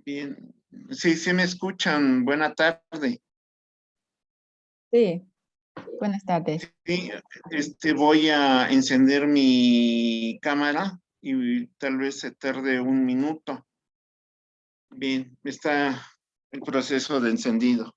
Bien, sí, sí me escuchan. Buena tarde. Sí, buenas tardes. Sí, voy a encender mi cámara y tal vez se tarde un minuto. Bien, está el proceso de encendido.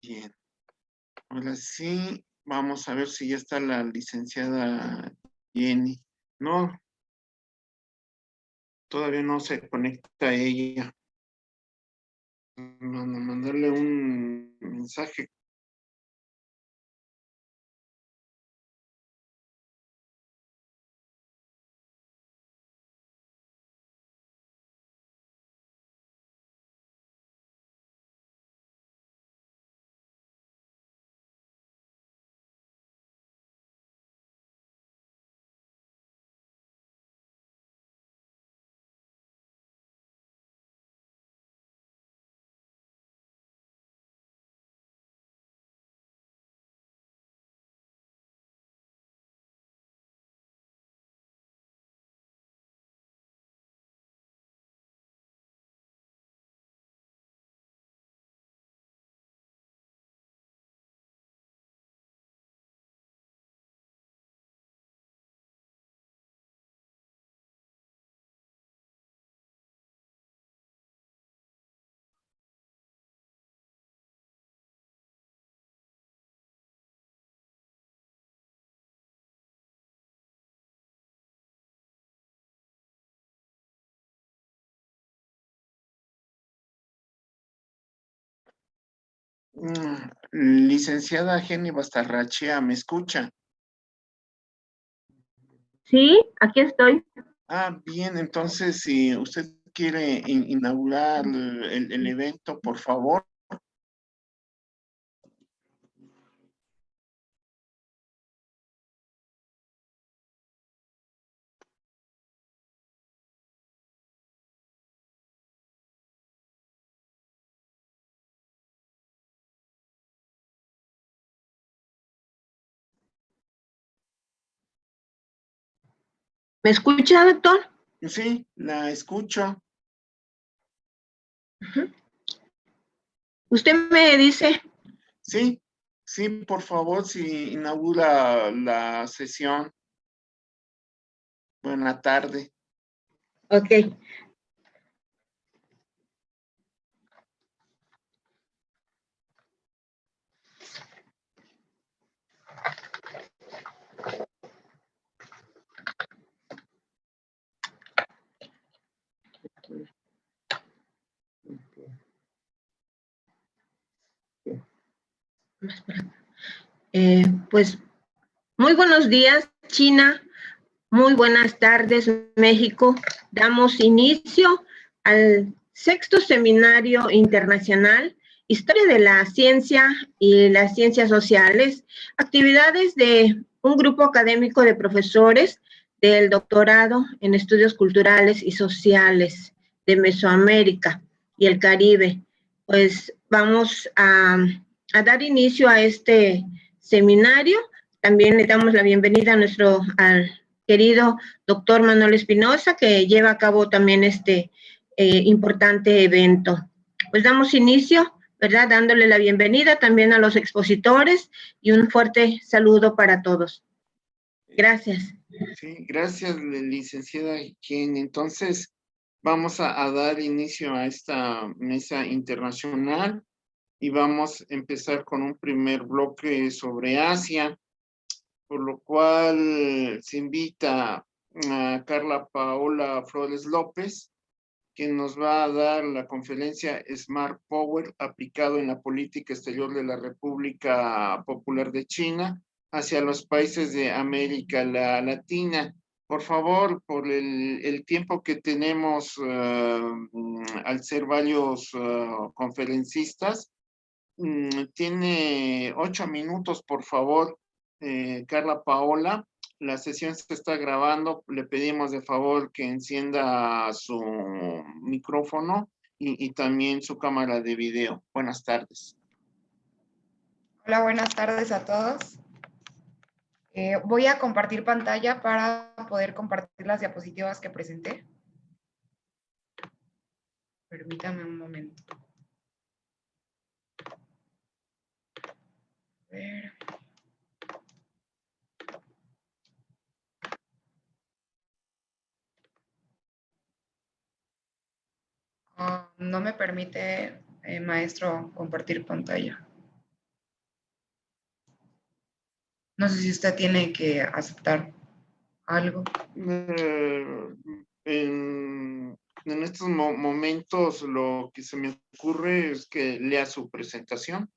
Bien, ahora sí, vamos a ver si ya está la licenciada Jenny. No, todavía no se conecta ella. Mandarle un mensaje. Licenciada Jenny Bastarrachea, ¿me escucha? Sí, aquí estoy. Bien, entonces si usted quiere inaugurar el evento, por favor. ¿Me escucha, doctor? Sí, la escucho. Usted me dice, Sí, sí, por favor, si inaugura la sesión. Buena tarde. ok. Pues muy buenos días, China. Muy buenas tardes, México. Damos inicio al 6º Seminario Internacional Historia de la Ciencia y las Ciencias Sociales, actividades de un grupo académico de profesores del doctorado en Estudios Culturales y Sociales de Mesoamérica y el Caribe. Pues vamos a dar inicio a este seminario. También le damos la bienvenida al querido doctor Manuel Espinosa, que lleva a cabo también este importante evento. Pues damos inicio, ¿verdad? Dándole la bienvenida también a los expositores y un fuerte saludo para todos. Gracias. Sí, gracias, licenciada Jen. Entonces, vamos a dar inicio a esta mesa internacional y vamos a empezar con un primer bloque sobre Asia, por lo cual se invita a Carla Paola Flores López, quien nos va a dar la conferencia Smart Power aplicado en la política exterior de la República Popular de China hacia los países de América Latina. Por favor, por el tiempo que tenemos al ser varios conferencistas, tiene 8 minutos, por favor, Carla Paola. La sesión se está grabando. Le pedimos de favor que encienda su micrófono y también su cámara de video. Buenas tardes. Hola, buenas tardes a todos. Voy a compartir pantalla para poder compartir las diapositivas que presenté. Permítame un momento. A ver. No me permite, maestro, compartir pantalla. No sé si usted tiene que aceptar algo. En estos momentos lo que se me ocurre es que lea su presentación.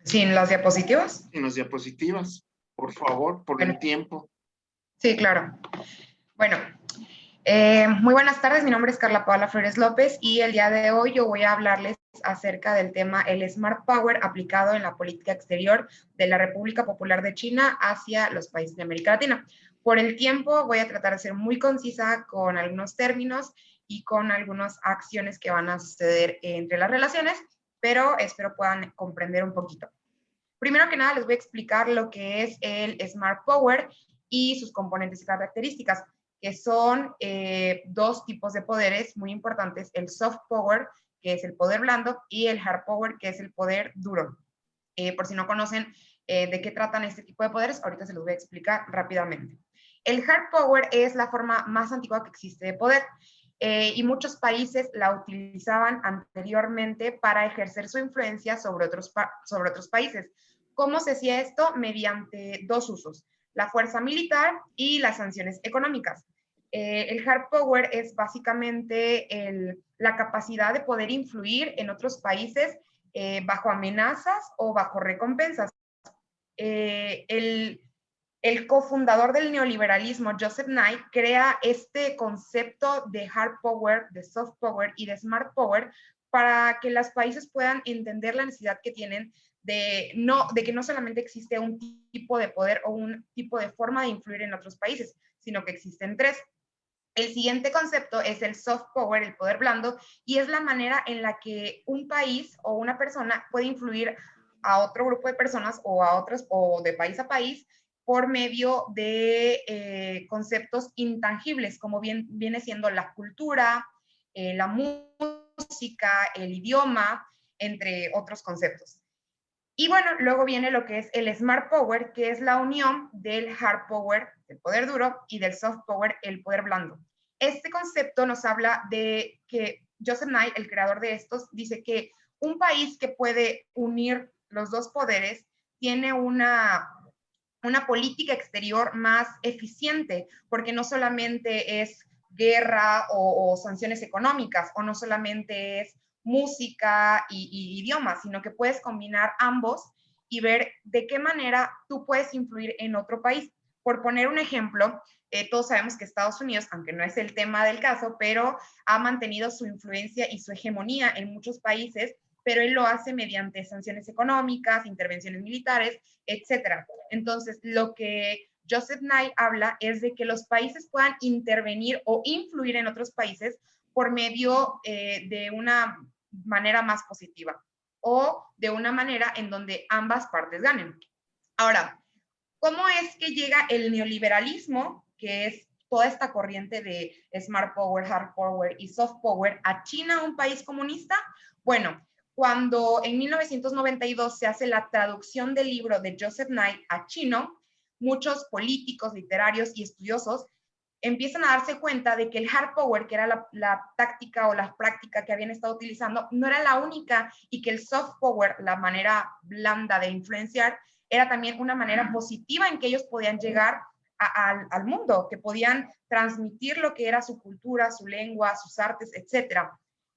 ¿Sin las diapositivas? En las diapositivas, por favor, por el tiempo. Sí, claro. Bueno, muy buenas tardes, mi nombre es Carla Paola Flores López y el día de hoy yo voy a hablarles acerca del tema el Smart Power aplicado en la política exterior de la República Popular de China hacia los países de América Latina. Por el tiempo voy a tratar de ser muy concisa con algunos términos y con algunas acciones que van a suceder entre las relaciones, pero espero puedan comprender un poquito. Primero que nada les voy a explicar lo que es el Smart Power y sus componentes y características, que son dos tipos de poderes muy importantes, el soft power, que es el poder blando, y el hard power, que es el poder duro. Por si no conocen de qué tratan este tipo de poderes, ahorita se los voy a explicar rápidamente. El hard power es la forma más antigua que existe de poder y muchos países la utilizaban anteriormente para ejercer su influencia sobre otros países. ¿Cómo se hacía esto? Mediante dos usos, la fuerza militar y las sanciones económicas. El hard power es básicamente la capacidad de poder influir en otros países bajo amenazas o bajo recompensas. El cofundador del neoliberalismo, Joseph Nye, crea este concepto de hard power, de soft power y de smart power para que los países puedan entender la necesidad que tienen de que no solamente existe un tipo de poder o un tipo de forma de influir en otros países, sino que existen tres. El siguiente concepto es el soft power, el poder blando, y es la manera en la que un país o una persona puede influir a otro grupo de personas o a otros, o de país a país, por medio de conceptos intangibles, como viene siendo la cultura, la música, el idioma, entre otros conceptos. Y bueno, luego viene lo que es el Smart Power, que es la unión del Hard Power, el poder duro, y del Soft Power, el poder blando. Este concepto nos habla de que Joseph Nye, el creador de estos, dice que un país que puede unir los dos poderes tiene una política exterior más eficiente, porque no solamente es guerra o sanciones económicas, o no solamente es música y idiomas, sino que puedes combinar ambos y ver de qué manera tú puedes influir en otro país. Por poner un ejemplo, todos sabemos que Estados Unidos, aunque no es el tema del caso, pero ha mantenido su influencia y su hegemonía en muchos países, pero él lo hace mediante sanciones económicas, intervenciones militares, etc. Entonces, lo que Joseph Nye habla es de que los países puedan intervenir o influir en otros países por medio de una manera más positiva o de una manera en donde ambas partes ganen. Ahora, ¿cómo es que llega el neoliberalismo, que es toda esta corriente de smart power, hard power y soft power, a China, un país comunista? Bueno, cuando en 1992 se hace la traducción del libro de Joseph Nye a chino, muchos políticos, literarios y estudiosos empiezan a darse cuenta de que el hard power, que era la táctica o la práctica que habían estado utilizando, no era la única, y que el soft power, la manera blanda de influenciar, era también una manera positiva en que ellos podían llegar al mundo, que podían transmitir lo que era su cultura, su lengua, sus artes, etc.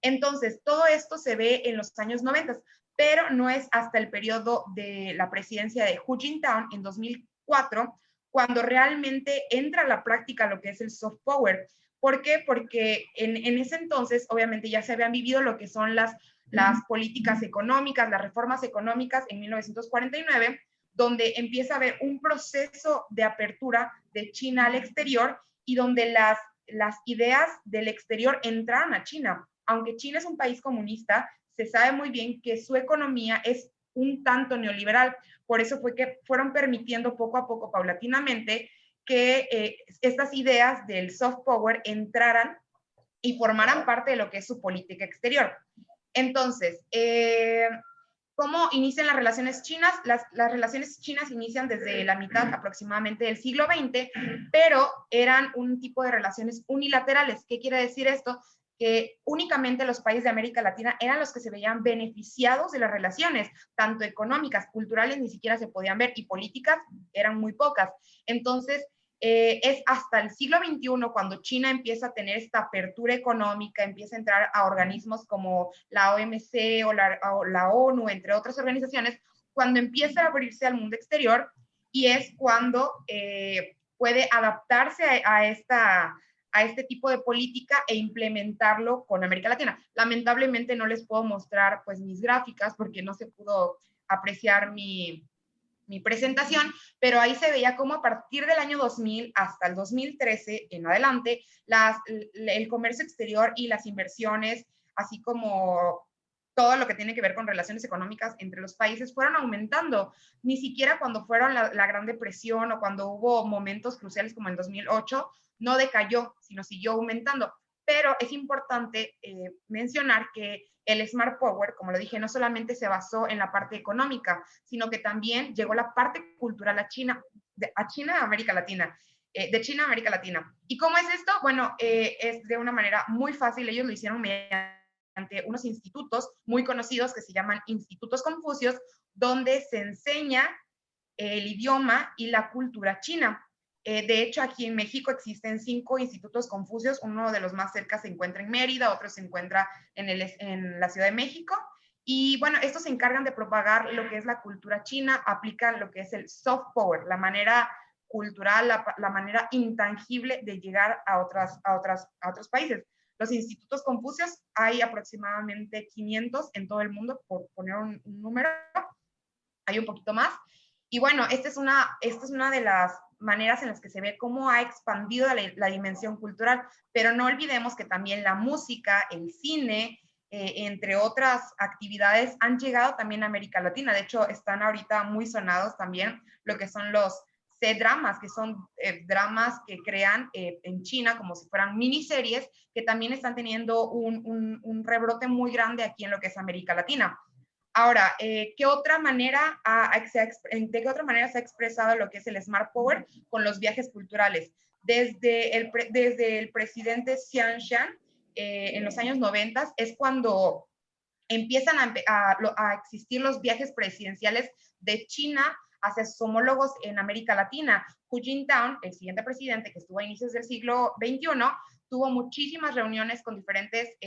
Entonces, todo esto se ve en los años 90, pero no es hasta el periodo de la presidencia de Hu Jintao en 2004 cuando realmente entra a la práctica lo que es el soft power. ¿Por qué? Porque en ese entonces, obviamente, ya se habían vivido lo que son las políticas económicas, las reformas económicas en 1949, donde empieza a haber un proceso de apertura de China al exterior y donde las ideas del exterior entraron a China. Aunque China es un país comunista, se sabe muy bien que su economía es un tanto neoliberal. Por eso fue que fueron permitiendo poco a poco, paulatinamente, que estas ideas del soft power entraran y formaran parte de lo que es su política exterior. Entonces, ¿cómo inician las relaciones chinas? Las relaciones chinas inician desde la mitad aproximadamente del siglo XX, pero eran un tipo de relaciones unilaterales. ¿Qué quiere decir esto? Que únicamente los países de América Latina eran los que se veían beneficiados de las relaciones, tanto económicas, culturales, ni siquiera se podían ver, y políticas eran muy pocas. Entonces, es hasta el siglo XXI cuando China empieza a tener esta apertura económica, empieza a entrar a organismos como la OMC o la ONU, entre otras organizaciones, cuando empieza a abrirse al mundo exterior, y es cuando puede adaptarse a este tipo de política e implementarlo con América Latina. Lamentablemente no les puedo mostrar pues mis gráficas porque no se pudo apreciar mi presentación, pero ahí se veía cómo a partir del año 2000 hasta el 2013 en adelante, el comercio exterior y las inversiones, así como todo lo que tiene que ver con relaciones económicas entre los países, fueron aumentando. Ni siquiera cuando fueron la Gran Depresión o cuando hubo momentos cruciales como el 2008, no decayó, sino siguió aumentando. Pero es importante mencionar que el Smart Power, como lo dije, no solamente se basó en la parte económica, sino que también llegó la parte cultural a China, a América Latina, de China a América Latina. ¿Y cómo es esto? Bueno, es de una manera muy fácil. Ellos lo hicieron mediante unos institutos muy conocidos que se llaman Institutos Confucios, donde se enseña el idioma y la cultura china. De hecho, aquí en México existen 5 institutos Confucios. Uno de los más cerca se encuentra en Mérida, otro se encuentra en la Ciudad de México. Y bueno, estos se encargan de propagar lo que es la cultura china, aplican lo que es el soft power, la manera cultural, la manera intangible de llegar a otros países. Los institutos Confucios hay aproximadamente 500 en todo el mundo, por poner un número, hay un poquito más. Y bueno, esta es una de las maneras en las que se ve cómo ha expandido la dimensión cultural, pero no olvidemos que también la música, el cine, entre otras actividades, han llegado también a América Latina. De hecho, están ahorita muy sonados también lo que son los C-dramas, que son dramas que crean en China como si fueran miniseries, que también están teniendo un rebrote muy grande aquí en lo que es América Latina. Ahora, ¿de qué otra manera se ha expresado lo que es el Smart Power? Con los viajes culturales. Desde el presidente Xian Shan, en los años 90, es cuando empiezan a existir los viajes presidenciales de China hacia sus homólogos en América Latina. Hu Jintao, el siguiente presidente que estuvo a inicios del siglo XXI, tuvo muchísimas reuniones con diferentes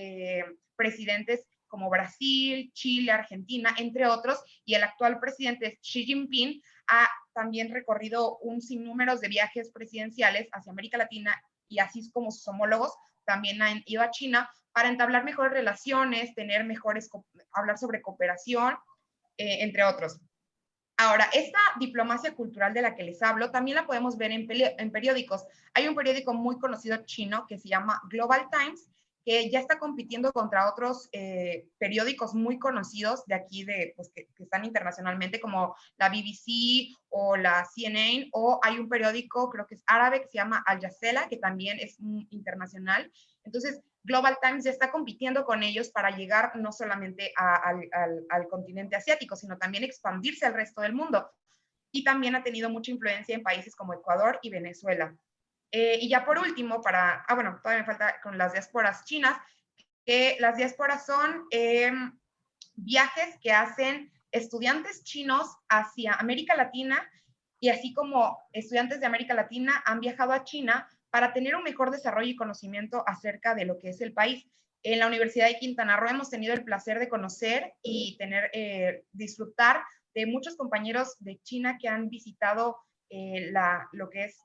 presidentes como Brasil, Chile, Argentina, entre otros, y el actual presidente Xi Jinping ha también recorrido un sinnúmero de viajes presidenciales hacia América Latina, y así como sus homólogos también han ido a China para entablar mejores relaciones, hablar sobre cooperación, entre otros. Ahora, esta diplomacia cultural de la que les hablo también la podemos ver en periódicos. Hay un periódico muy conocido chino que se llama Global Times, que ya está compitiendo contra otros periódicos muy conocidos de aquí, pues, que están internacionalmente, como la BBC o la CNN, o hay un periódico, creo que es árabe, que se llama Al Jazeera, que también es internacional. Entonces, Global Times ya está compitiendo con ellos para llegar no solamente al continente asiático, sino también expandirse al resto del mundo. Y también ha tenido mucha influencia en países como Ecuador y Venezuela. Y ya por último, bueno, todavía me falta con las diásporas chinas, que las diásporas son viajes que hacen estudiantes chinos hacia América Latina, y así como estudiantes de América Latina han viajado a China para tener un mejor desarrollo y conocimiento acerca de lo que es el país. En la Universidad de Quintana Roo hemos tenido el placer de conocer y disfrutar de muchos compañeros de China que han visitado lo que es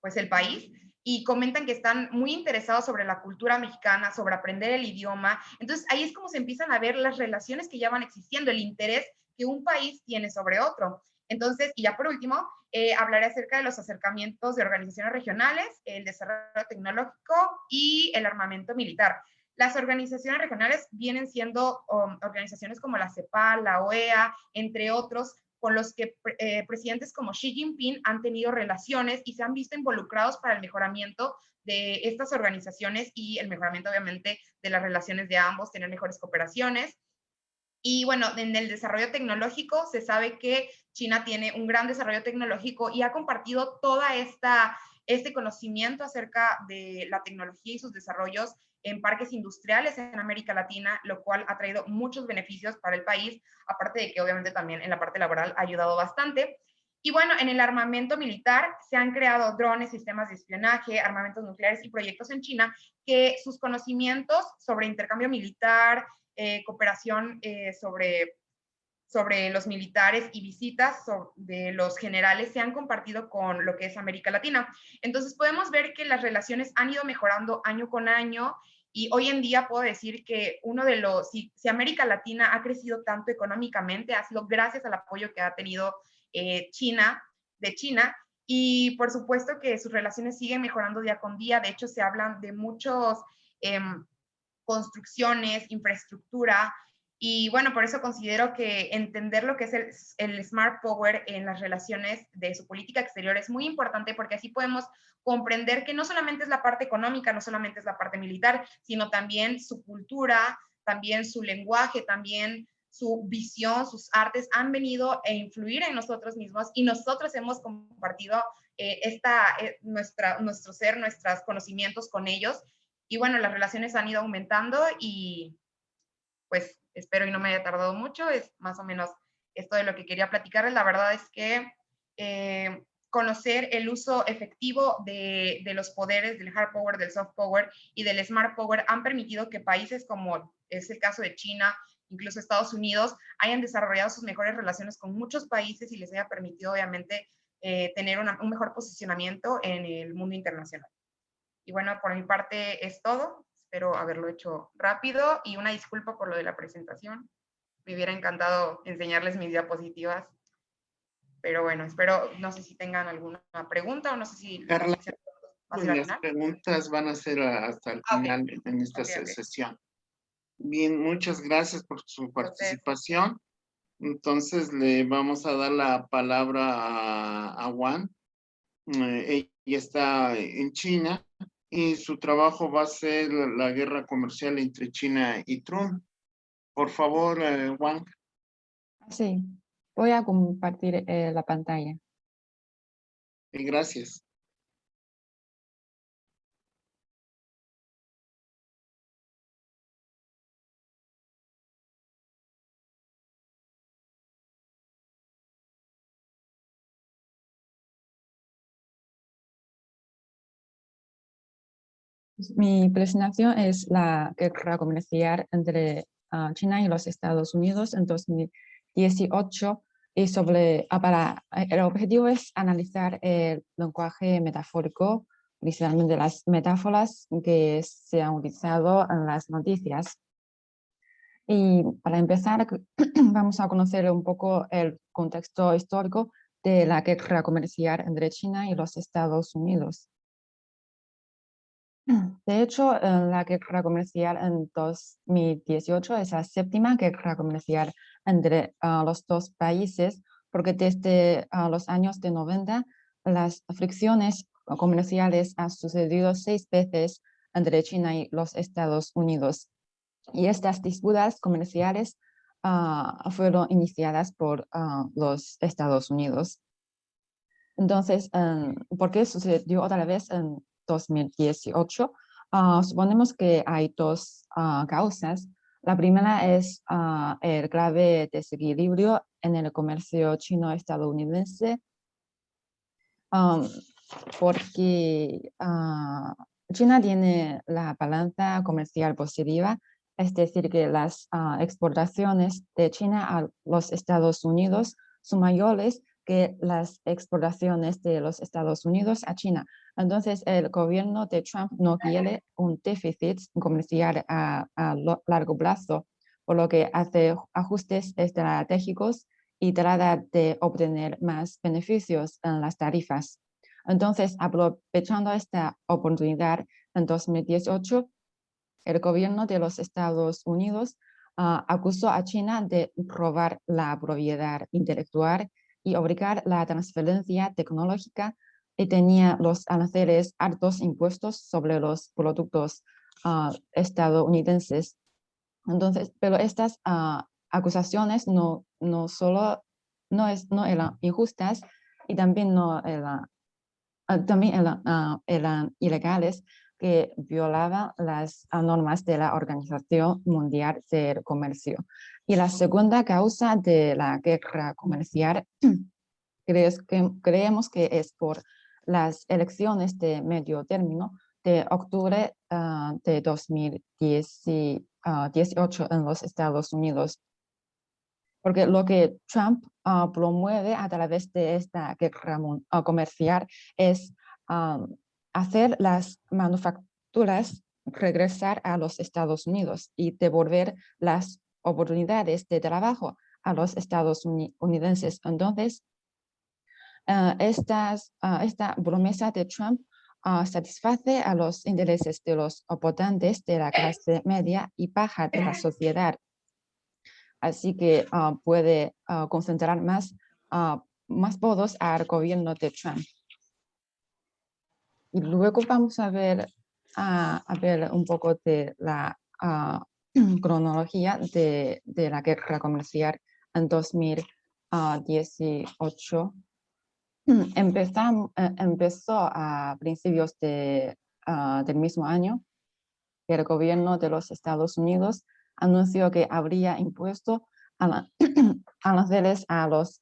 pues el país, y comentan que están muy interesados sobre la cultura mexicana, sobre aprender el idioma. Entonces ahí es como se empiezan a ver las relaciones que ya van existiendo, el interés que un país tiene sobre otro. Entonces, y ya por último, hablaré acerca de los acercamientos de organizaciones regionales, el desarrollo tecnológico y el armamento militar. Las organizaciones regionales vienen siendo organizaciones como la CEPAL, la OEA, entre otros, con los que presidentes como Xi Jinping han tenido relaciones y se han visto involucrados para el mejoramiento de estas organizaciones y el mejoramiento, obviamente, de las relaciones de ambos, tener mejores cooperaciones. Y bueno, en el desarrollo tecnológico se sabe que China tiene un gran desarrollo tecnológico y ha compartido toda este conocimiento acerca de la tecnología y sus desarrollos en parques industriales en América Latina, lo cual ha traído muchos beneficios para el país, aparte de que obviamente también en la parte laboral ha ayudado bastante. Y bueno, en el armamento militar se han creado drones, sistemas de espionaje, armamentos nucleares y proyectos en China que sus conocimientos sobre intercambio militar, cooperación sobre los militares y visitas de los generales se han compartido con lo que es América Latina. Entonces podemos ver que las relaciones han ido mejorando año con año, y hoy en día puedo decir que si América Latina ha crecido tanto económicamente, ha sido gracias al apoyo que ha tenido China, y por supuesto que sus relaciones siguen mejorando día con día. De hecho, se hablan de muchos construcciones, infraestructura, y bueno, por eso considero que entender lo que es el Smart Power en las relaciones de su política exterior es muy importante, porque así podemos comprender que no solamente es la parte económica, no solamente es la parte militar, sino también su cultura, también su lenguaje, también su visión, sus artes han venido a influir en nosotros mismos, y nosotros hemos compartido nuestro ser, nuestros conocimientos con ellos. Y bueno, las relaciones han ido aumentando, y pues espero y no me haya tardado mucho, es más o menos esto de lo que quería platicarles. La verdad es que conocer el uso efectivo de los poderes del hard power, del soft power y del smart power han permitido que países como es el caso de China, incluso Estados Unidos, hayan desarrollado sus mejores relaciones con muchos países y les haya permitido obviamente tener un mejor posicionamiento en el mundo internacional. Y bueno, por mi parte es todo. Espero haberlo hecho rápido, y una disculpa por lo de la presentación. Me hubiera encantado enseñarles mis diapositivas, pero bueno, espero, no sé si tengan alguna pregunta, o no sé si Carla, va a ser al las final. preguntas van a ser hasta el final en esta sesión. Bien, muchas gracias por su participación. Entonces le vamos a dar la palabra a Juan. Ella está en China y su trabajo va a ser la guerra comercial entre China y Trump. Por favor, Juan. Sí, voy a compartir la pantalla. Gracias. Mi presentación es la guerra comercial entre China y los Estados Unidos en 2018. Y el objetivo es analizar el lenguaje metafórico, principalmente las metáforas que se han utilizado en las noticias. Y para empezar, vamos a conocer un poco el contexto histórico de la guerra comercial entre China y los Estados Unidos. De hecho, la guerra comercial en 2018 es la séptima guerra comercial entre los dos países, porque desde los años de 90 las fricciones comerciales han sucedido 6 veces entre China y los Estados Unidos. Y estas disputas comerciales fueron iniciadas por los Estados Unidos. Entonces, ¿por qué sucedió otra vez en 2018? Suponemos que hay 2 causas. La primera es el grave desequilibrio en el comercio chino-estadounidense, porque China tiene la balanza comercial positiva, es decir, que las exportaciones de China a los Estados Unidos son mayores que las exportaciones de los Estados Unidos a China. Entonces, el gobierno de Trump no quiere un déficit comercial a largo plazo, por lo que hace ajustes estratégicos y trata de obtener más beneficios en las tarifas. Entonces, aprovechando esta oportunidad, en 2018, el gobierno de los Estados Unidos acusó a China de robar la propiedad intelectual y obligar la transferencia tecnológica, y tenía los aranceles altos impuestos sobre los productos estadounidenses. Entonces, pero estas acusaciones no eran injustas y también eran ilegales, que violaban las normas de la Organización Mundial del Comercio. Y la segunda causa de la guerra comercial creemos que es por las elecciones de medio término de octubre de 2018 en los Estados Unidos. Porque lo que Trump promueve a través de esta guerra comercial es hacer las manufacturas regresar a los Estados Unidos y devolver las oportunidades de trabajo a los estadounidenses. Entonces, esta promesa de Trump satisface a los intereses de los votantes de la clase media y baja de la sociedad. Así que puede concentrar más votos al gobierno de Trump. Y luego vamos a ver un poco de la cronología de la guerra comercial en 2018. Empezó a principios del mismo año, que el gobierno de los Estados Unidos anunció que habría impuesto aranceles a los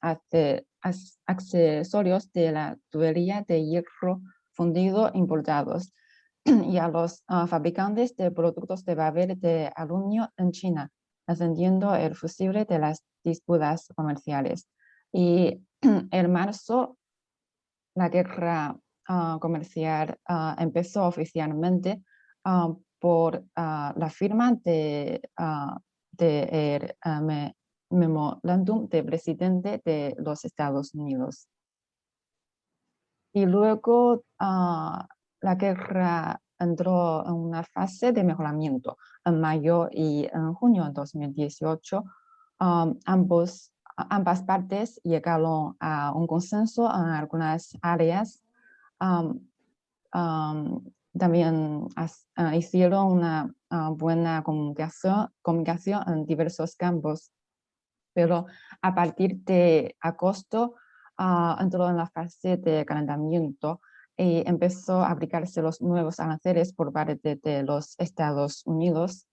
accesorios de la tubería de hierro fundido importados y a los fabricantes de productos de papel de aluminio en China, ascendiendo el fusible de las disputas comerciales. Y en marzo, la guerra comercial empezó oficialmente por la firma del memorándum de presidente de los Estados Unidos. Y luego la guerra entró en una fase de mejoramiento. En mayo y en junio de 2018, ambas partes llegaron a un consenso en algunas áreas. También hicieron una buena comunicación en diversos campos, pero a partir de agosto entró en la fase de calentamiento y empezó a aplicarse los nuevos aranceles por parte de los Estados Unidos,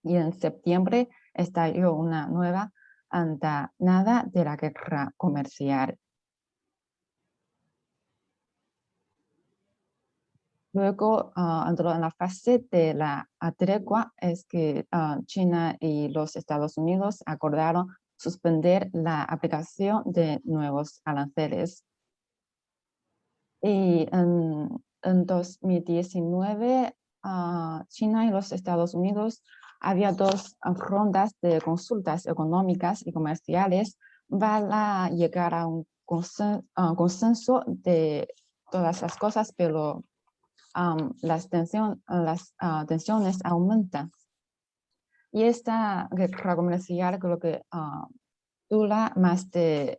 y en septiembre estalló una nueva andanada de la guerra comercial. Luego entró en la fase de la tregua, es que China y los Estados Unidos acordaron suspender la aplicación de nuevos aranceles. Y en 2019, China y los Estados Unidos había dos rondas de consultas económicas y comerciales para llegar a un consenso de todas las cosas, pero las tensiones aumentan. Y esta guerra comercial creo que dura más de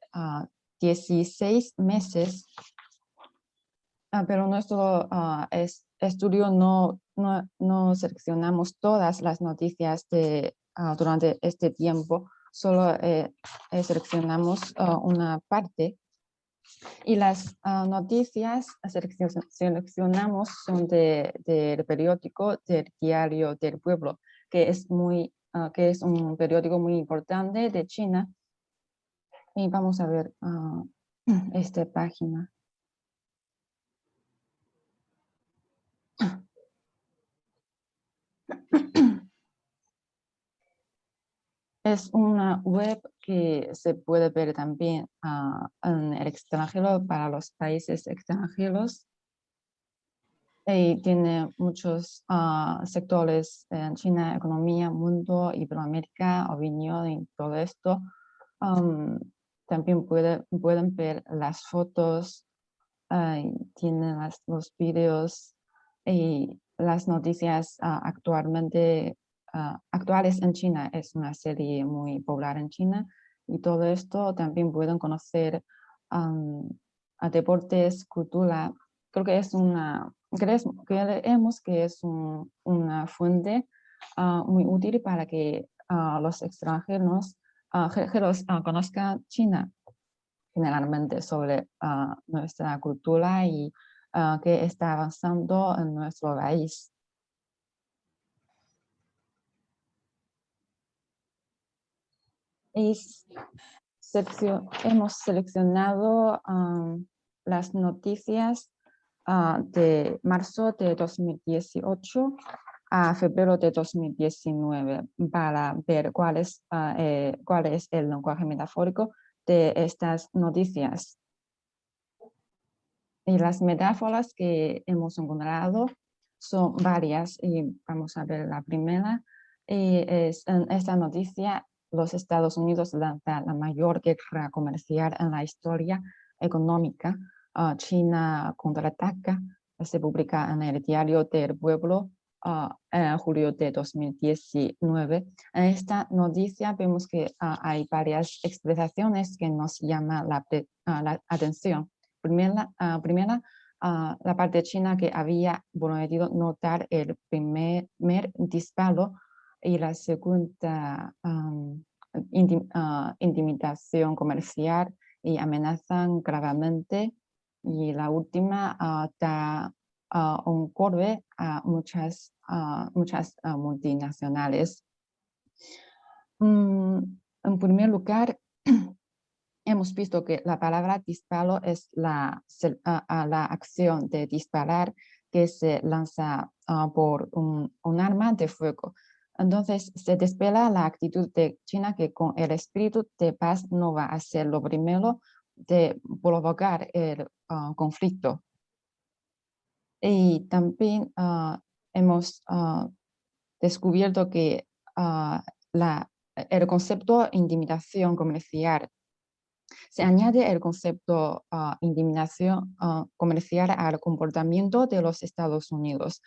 16 meses. Pero nuestro estudio no seleccionamos todas las noticias durante este tiempo, solo seleccionamos una parte. Y las noticias seleccionamos son del periódico del Diario del Pueblo, que es un periódico muy importante de China. Y vamos a ver esta página. Es una web que se puede ver también en el extranjero para los países extranjeros. Y tiene muchos sectores en China, economía, mundo, Iberoamérica, opinión y todo esto. También pueden ver las fotos, tienen los videos y las noticias actuales en China. Es una serie muy popular en China y todo esto también pueden conocer a deportes, cultura. Creo que creemos que es una fuente muy útil para que los extranjeros conozcan China generalmente sobre nuestra cultura y qué está avanzando en nuestro país. Hemos seleccionado las noticias de marzo de 2018 a febrero de 2019 para ver cuál es el lenguaje metafórico de estas noticias. Y las metáforas que hemos encontrado son varias y vamos a ver la primera. En esta noticia, los Estados Unidos lanzan la mayor guerra comercial en la historia económica. China contraataca. Se publica en el Diario del Pueblo en julio de 2019. En esta noticia vemos que hay varias expresiones que nos llaman la atención. Primera, la parte china que había prometido notar el primer disparo y la segunda intimidación comercial y amenazan gravemente. Y la última da un golpe a muchas multinacionales. En primer lugar, hemos visto que la palabra disparo es la acción de disparar que se lanza por un arma de fuego. Entonces, se desvela la actitud de China que con el espíritu de paz no va a ser lo primero de provocar el conflicto. Y también hemos descubierto que el concepto de intimidación comercial se añade el concepto intimidación comercial al comportamiento de los Estados Unidos.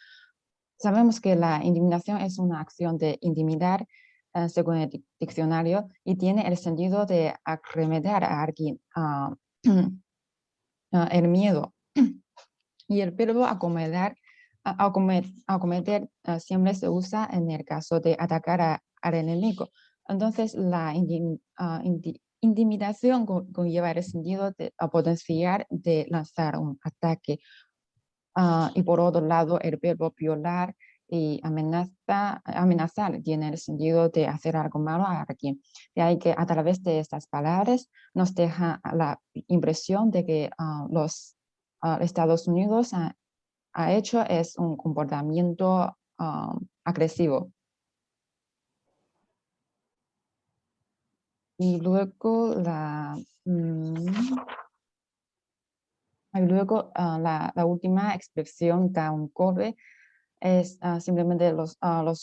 Sabemos que la intimidación es una acción de intimidar, según el diccionario, y tiene el sentido de arremedar a alguien el miedo. Y el verbo acometer siempre se usa en el caso de atacar al enemigo. Entonces, la intimidación conlleva el sentido de potenciar de lanzar un ataque. Y por otro lado, el verbo violar y amenazar tiene el sentido de hacer algo malo a alguien. De ahí que a través de estas palabras nos deja la impresión de que los Estados Unidos ha hecho es un comportamiento agresivo. Y luego la última expresión down curve es simplemente los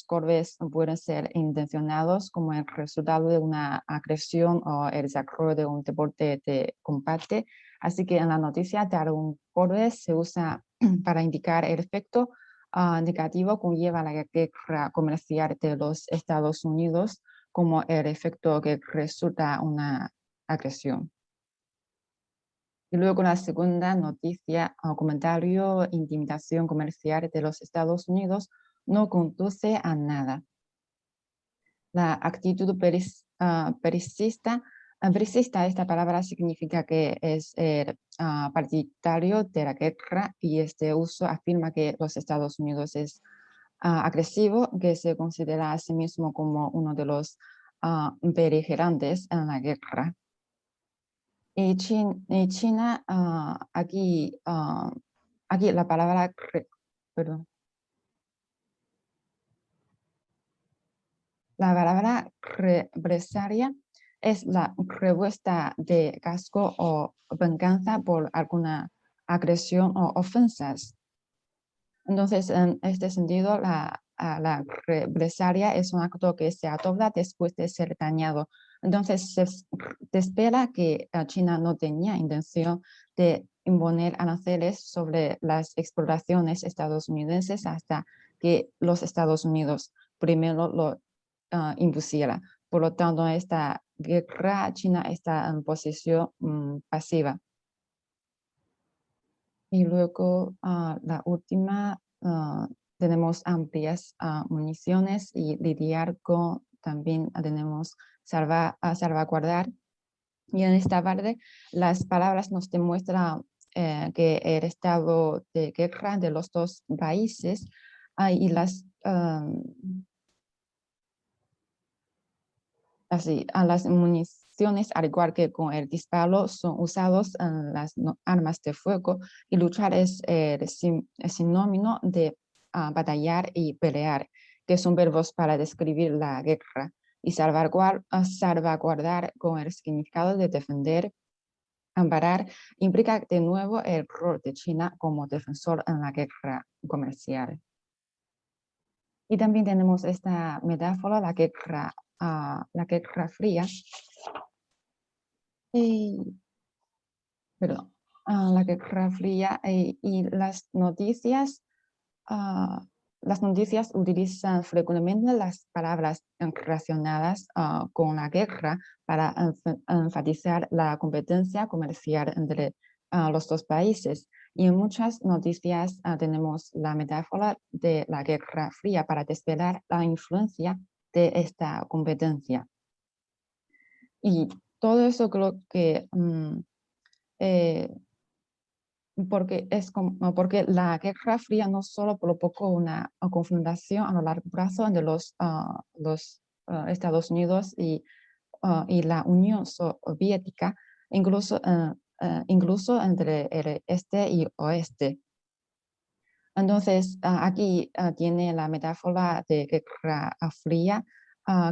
curves pueden ser intencionados como el resultado de una agresión o el desarrollo de un deporte de combate. Así que en la noticia down curve se usa para indicar el efecto negativo que conlleva la guerra comercial de los Estados Unidos como el efecto que resulta una agresión. Y luego la segunda noticia o comentario, intimidación comercial de los Estados Unidos no conduce a nada. La actitud persista, esta palabra significa que es partidario de la guerra y este uso afirma que los Estados Unidos es agresivo, que se considera a sí mismo como uno de los beligerantes en la guerra. Y China, aquí la palabra, perdón. La palabra represalia es la respuesta de casco o venganza por alguna agresión o ofensas. Entonces, en este sentido, la represalia es un acto que se adopta después de ser dañado. Entonces, se espera que China no tenía intención de imponer aranceles sobre las exportaciones estadounidenses hasta que los Estados Unidos primero lo impusiera. Por lo tanto, esta guerra China está en posición pasiva. Y luego la última, tenemos amplias municiones y lidiar con, también tenemos salvaguardar. Y en esta parte, las palabras nos demuestran que el estado de guerra de los dos países y las municiones, al igual que con el disparo, son usados en las armas de fuego y luchar es sinónimo de batallar y pelear, que son verbos para describir la guerra, y salvaguardar con el significado de defender, amparar, implica de nuevo el rol de China como defensor en la guerra comercial. Y también tenemos esta metáfora, la Guerra Fría. La Guerra Fría y las noticias utilizan frecuentemente las palabras relacionadas con la guerra para enfatizar la competencia comercial entre los dos países. Y en muchas noticias tenemos la metáfora de la Guerra Fría para desvelar la influencia de esta competencia. Y todo eso creo que porque la Guerra Fría no solo provocó una confrontación a largo plazo entre los Estados Unidos y la Unión Soviética, incluso entre el este y oeste. Entonces, aquí tiene la metáfora de Guerra Fría.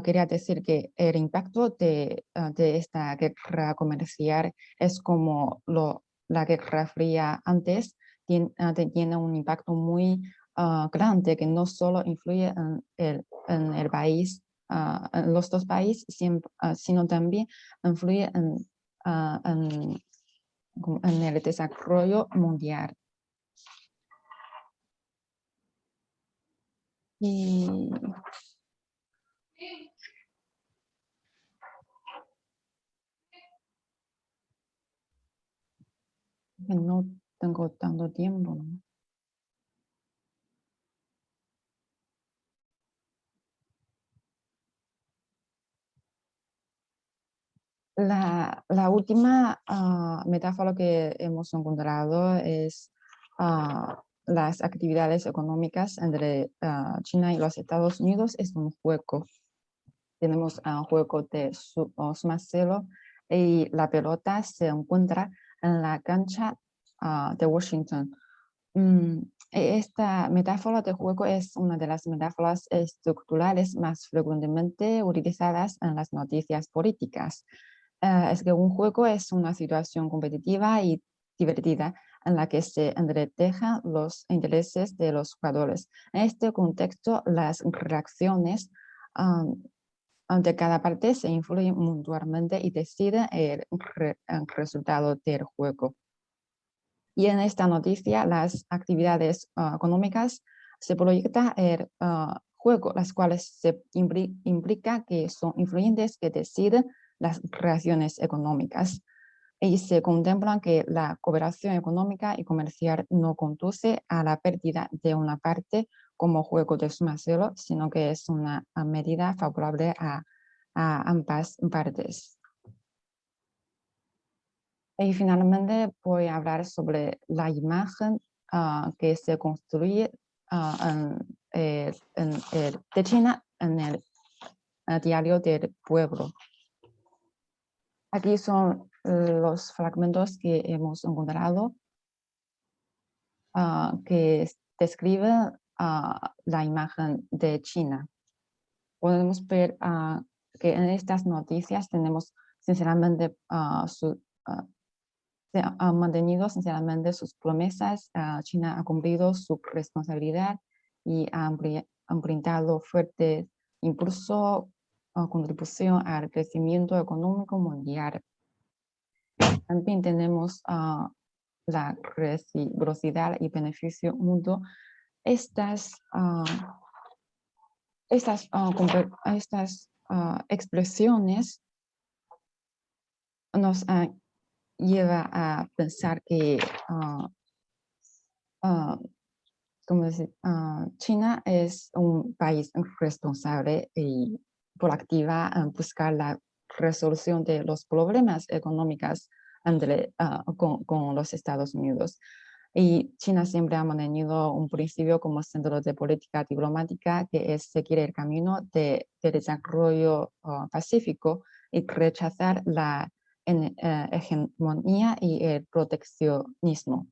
Quería decir que el impacto de esta guerra comercial es como la Guerra Fría antes, tiene un impacto muy grande que no solo influye en el país, en los dos países, sino también influye en el desarrollo mundial. Y no tengo tanto tiempo, ¿no? La última metáfora que hemos encontrado es las actividades económicas entre China y los Estados Unidos. Es un juego. Tenemos un juego de suma cero y la pelota se encuentra en la cancha de Washington. Esta metáfora de juego es una de las metáforas estructurales más frecuentemente utilizadas en las noticias políticas. Es que un juego es una situación competitiva y divertida en la que se entretejan los intereses de los jugadores. En este contexto, las reacciones ante cada parte se influyen mutuamente y deciden el resultado del juego. Y en esta noticia, las actividades económicas se proyectan el juego, las cuales se implica que son influyentes que deciden las reacciones económicas. Y se contempla que la cooperación económica y comercial no conduce a la pérdida de una parte como juego de suma cero, sino que es una medida favorable a ambas partes. Y finalmente voy a hablar sobre la imagen que se construye de China en el diario del pueblo. Aquí son los fragmentos que hemos encontrado que describen la imagen de China. Podemos ver que en estas noticias tenemos sinceramente se han mantenido sinceramente sus promesas. China ha cumplido su responsabilidad y han brindado fuerte impulso, contribución al crecimiento económico mundial. También tenemos la reciprocidad y beneficio mutuo. Estas expresiones nos lleva a pensar que China es un país responsable y proactiva en buscar la resolución de los problemas económicos con los Estados Unidos. Y China siempre ha mantenido un principio como centro de política diplomática que es seguir el camino de desarrollo pacífico y rechazar la hegemonía y el proteccionismo,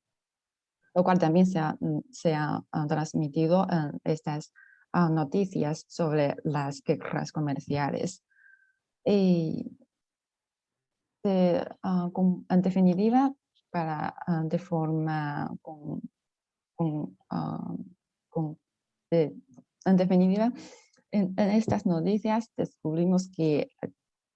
lo cual también se ha transmitido en estas noticias sobre las guerras comerciales. Y en definitiva, de forma en definitiva, en estas noticias descubrimos que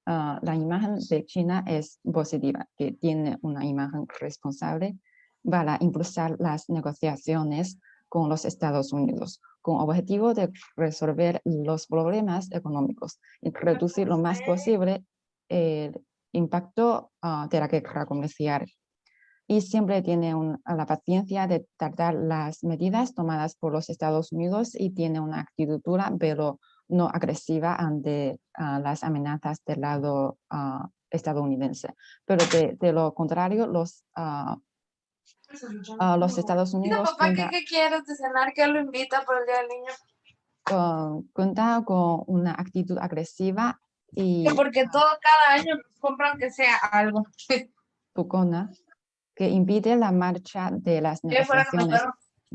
la imagen de China es positiva, que tiene una imagen responsable para impulsar las negociaciones con los Estados Unidos, con objetivo de resolver los problemas económicos y reducir lo más posible el impacto de la guerra comercial. Y siempre tiene la paciencia de tratar las medidas tomadas por los Estados Unidos y tiene una actitud dura, pero no agresiva ante las amenazas del lado estadounidense. Pero de lo contrario, los Estados Unidos Papá, ¿qué quieres de cenar? ¿Qué lo invita por el Día del Niño? Cuenta con una actitud agresiva y Porque cada año compran que sea algo. tucona, que impide la marcha de las negociaciones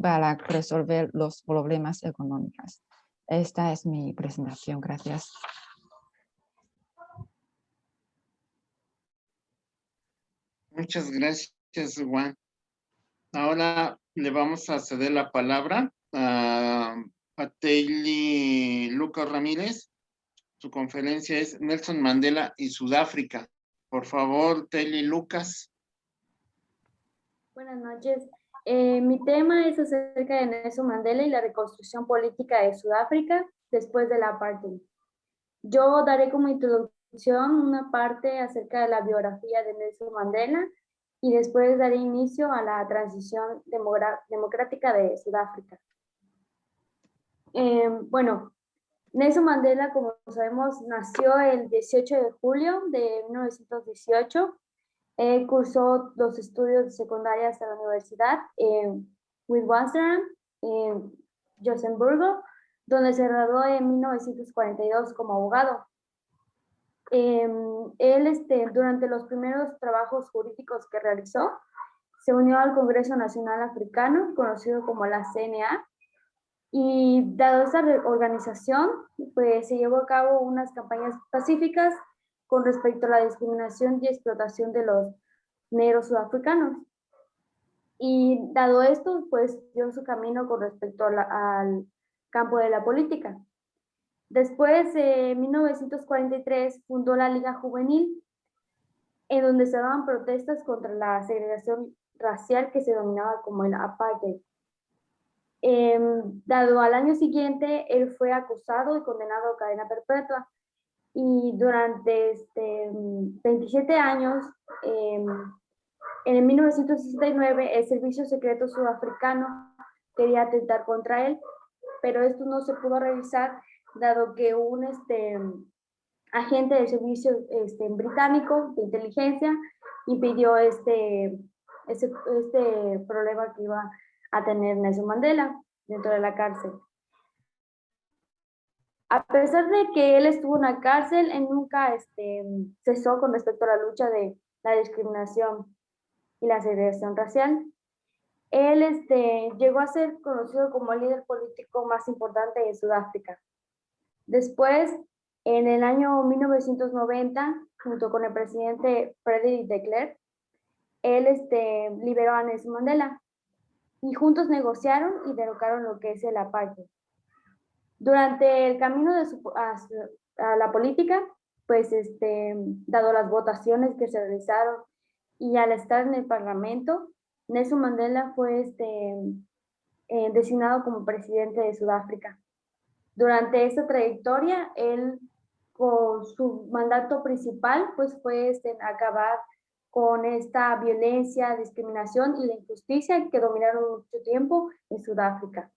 para resolver los problemas económicos. Esta es mi presentación. Gracias. Muchas gracias, Juan. Ahora le vamos a ceder la palabra a Teili Lucas Ramírez. Su conferencia es Nelson Mandela y Sudáfrica. Por favor, Teili Lucas. Buenas noches. Mi tema es acerca de Nelson Mandela y la reconstrucción política de Sudáfrica después del apartheid. Yo daré como introducción una parte acerca de la biografía de Nelson Mandela y después daré inicio a la transición democrática de Sudáfrica. Bueno, Nelson Mandela, como sabemos, nació el 18 de julio de 1918. Cursó los estudios de secundaria hasta la universidad en Witwatersrand, en Johannesburgo, donde se graduó en 1942 como abogado. Él, durante los primeros trabajos jurídicos que realizó, se unió al Congreso Nacional Africano, conocido como la CNA, y dado esta organización, pues se llevó a cabo unas campañas pacíficas con respecto a la discriminación y explotación de los negros sudafricanos. Y dado esto, pues dio su camino con respecto al campo de la política. Después, en 1943, fundó la Liga Juvenil, en donde se daban protestas contra la segregación racial que se denominaba como el apartheid. Dado al año siguiente, él fue acusado y condenado a cadena perpetua. Y durante 27 años, en 1969, el Servicio Secreto Sudafricano quería atentar contra él, pero esto no se pudo realizar, dado que un agente del servicio británico de inteligencia impidió este problema que iba a tener Nelson Mandela dentro de la cárcel. A pesar de que él estuvo en la cárcel, él nunca cesó con respecto a la lucha de la discriminación y la segregación racial. Él llegó a ser conocido como el líder político más importante de Sudáfrica. Después, en el año 1990, junto con el presidente Frederick de Klerk, él liberó a Nelson Mandela y juntos negociaron y derrocaron lo que es el apartheid. Durante el camino a la política, pues dado las votaciones que se realizaron y al estar en el Parlamento, Nelson Mandela fue designado como presidente de Sudáfrica. Durante esta trayectoria, él, con su mandato principal, pues fue acabar con esta violencia, discriminación y la injusticia que dominaron mucho tiempo en Sudáfrica.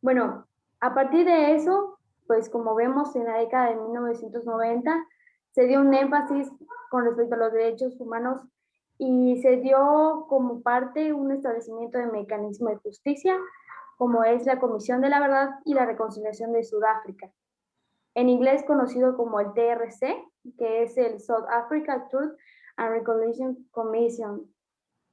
Bueno, a partir de eso, pues como vemos en la década de 1990, se dio un énfasis con respecto a los derechos humanos y se dio como parte un establecimiento de mecanismo de justicia, como es la Comisión de la Verdad y la Reconciliación de Sudáfrica, en inglés conocido como el TRC, que es el South Africa Truth and Reconciliation Commission.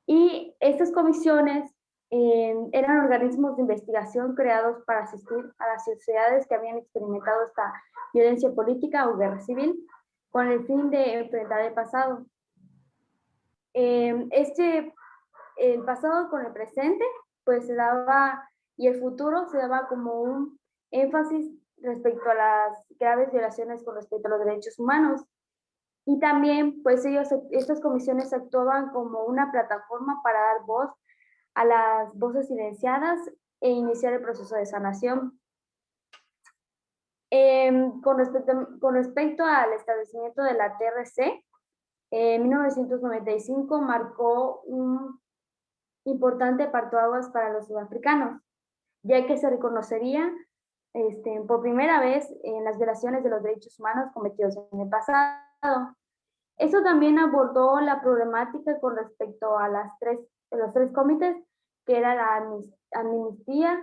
Y estas comisiones eran organismos de investigación creados para asistir a las sociedades que habían experimentado esta violencia política o guerra civil, con el fin de enfrentar el pasado. El pasado con el presente, pues se daba, y el futuro se daba como un énfasis respecto a las graves violaciones con respecto a los derechos humanos. Y también, pues estas comisiones actuaban como una plataforma para dar voz a las voces silenciadas e iniciar el proceso de sanación. Con respecto al establecimiento de la TRC, en 1995 marcó un importante parteaguas para los sudafricanos, ya que se reconocería por primera vez en las violaciones de los derechos humanos cometidos en el pasado. Esto también abordó la problemática con respecto a los tres comités, que era la amnistía,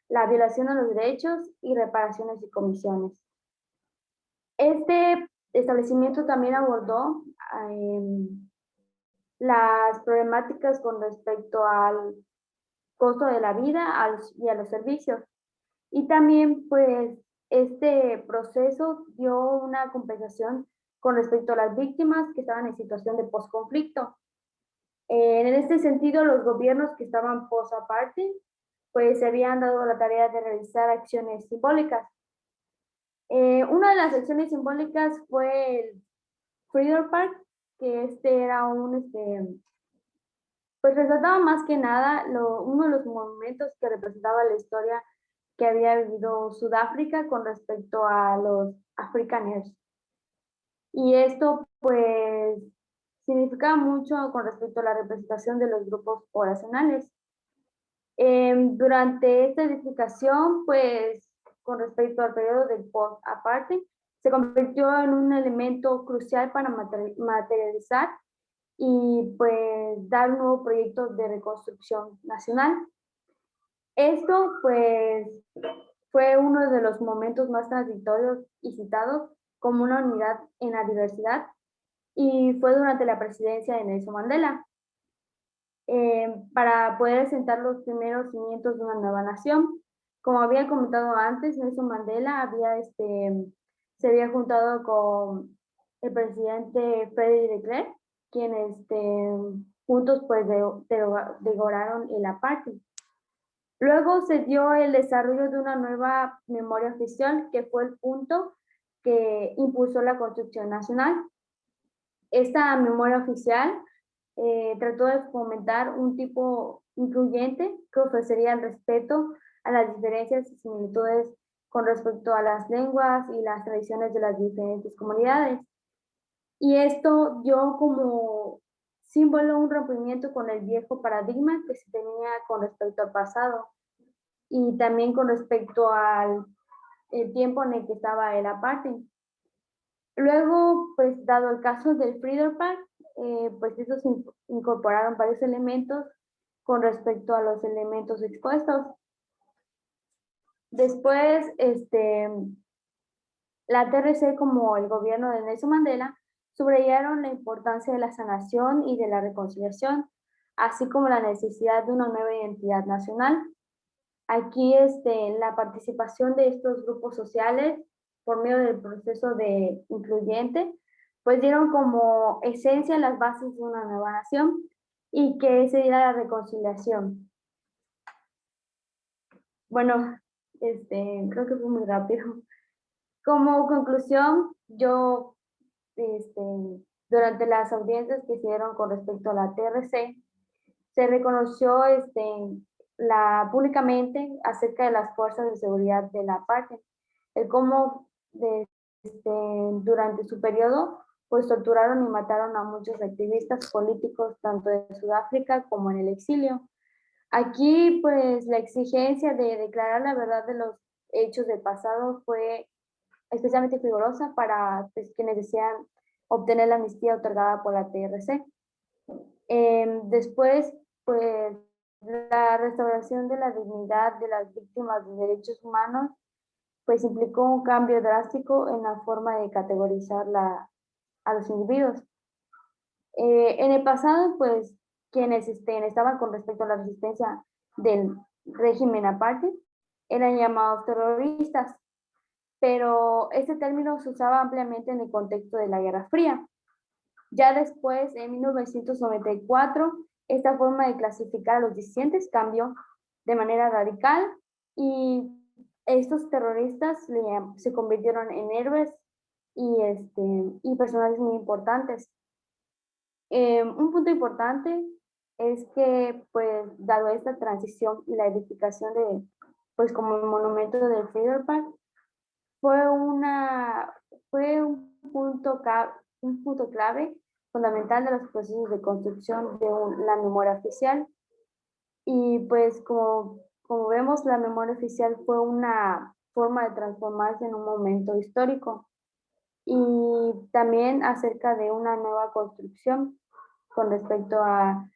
la violación de los derechos y reparaciones y comisiones. Este establecimiento también abordó las problemáticas con respecto al costo de la vida y a los servicios. Y también, pues, este proceso dio una compensación con respecto a las víctimas que estaban en situación de posconflicto. En este sentido, los gobiernos que estaban post-apartheid, pues se habían dado la tarea de realizar acciones simbólicas. Una de las acciones simbólicas fue el Freedom Park, que era pues resaltaba más que nada uno de los momentos que representaba la historia que había vivido Sudáfrica con respecto a los Afrikaners. Y esto, pues, significaba mucho con respecto a la representación de los grupos poblacionales. Durante esta edificación, pues, con respecto al periodo del post-apartheid, se convirtió en un elemento crucial para materializar y, pues, dar un nuevo proyecto de reconstrucción nacional. Esto, pues, fue uno de los momentos más transitorios y citados como una unidad en la diversidad, y fue durante la presidencia de Nelson Mandela. para poder sentar los primeros cimientos de una nueva nación. Como había comentado antes, Nelson Mandela se había juntado con el presidente Frederick de Klerk, quienes juntos pues derogaron el apartheid. Luego se dio el desarrollo de una nueva memoria oficial, que fue el punto que impulsó la construcción nacional. Esta memoria oficial trató de fomentar un tipo incluyente que ofrecería el respeto a las diferencias y similitudes con respecto a las lenguas y las tradiciones de las diferentes comunidades. Y esto dio como símbolo un rompimiento con el viejo paradigma que se tenía con respecto al pasado y también con respecto al tiempo en el que estaba el apartheid. Luego, pues dado el caso del Freedom Park, pues estos incorporaron varios elementos con respecto a los elementos expuestos. Después, la TRC como el gobierno de Nelson Mandela subrayaron la importancia de la sanación y de la reconciliación, así como la necesidad de una nueva identidad nacional. Aquí la participación de estos grupos sociales por medio del proceso de incluyente, pues dieron como esencia las bases de una nueva nación y que se diera la reconciliación. Bueno, creo que fue muy rápido. Como conclusión, yo, durante las audiencias que se dieron con respecto a la TRC, se reconoció públicamente acerca de las fuerzas de seguridad de la apartheid, el cómo durante su periodo pues torturaron y mataron a muchos activistas políticos tanto en Sudáfrica como en el exilio. Aquí pues la exigencia de declarar la verdad de los hechos del pasado fue especialmente vigorosa para pues, quienes desean obtener la amnistía otorgada por la TRC. Después, pues, la restauración de la dignidad de las víctimas de derechos humanos, pues implicó un cambio drástico en la forma de categorizar a los individuos. En el pasado, pues, quienes estaban con respecto a la resistencia del régimen apartheid eran llamados terroristas, pero este término se usaba ampliamente en el contexto de la Guerra Fría. Ya después, en 1994, esta forma de clasificar a los disidentes cambió de manera radical y estos terroristas se convirtieron en héroes y personajes muy importantes. Un punto importante es que, pues, dado esta transición y la edificación pues, como el monumento del Freedom Park, fue un punto clave fundamental de los procesos de construcción de la memoria oficial. Y pues como vemos, la memoria oficial fue una forma de transformarse en un momento histórico y también acerca de una nueva construcción con respecto a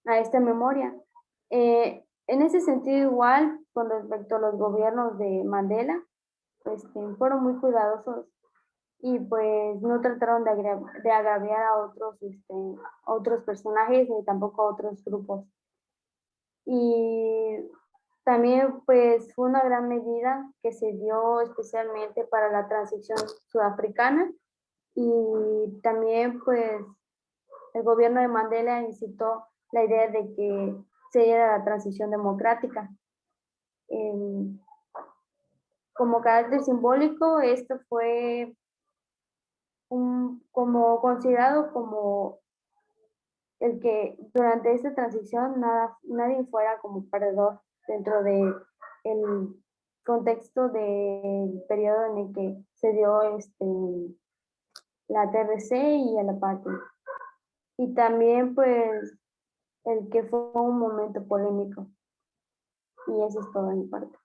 esta memoria. En ese sentido igual, con respecto a los gobiernos de Mandela, fueron muy cuidadosos y pues no trataron de agraviar a otros personajes ni tampoco a otros grupos. Y también pues fue una gran medida que se dio especialmente para la transición sudafricana y también pues el gobierno de Mandela incitó la idea de que se diera la transición democrática. Como carácter simbólico, esto fue como considerado como el que durante esta transición nadie fuera como perdedor dentro del contexto del periodo en el que se dio la TRC y el apartheid. Y también pues el que fue un momento polémico. Y eso es todo de mi parte.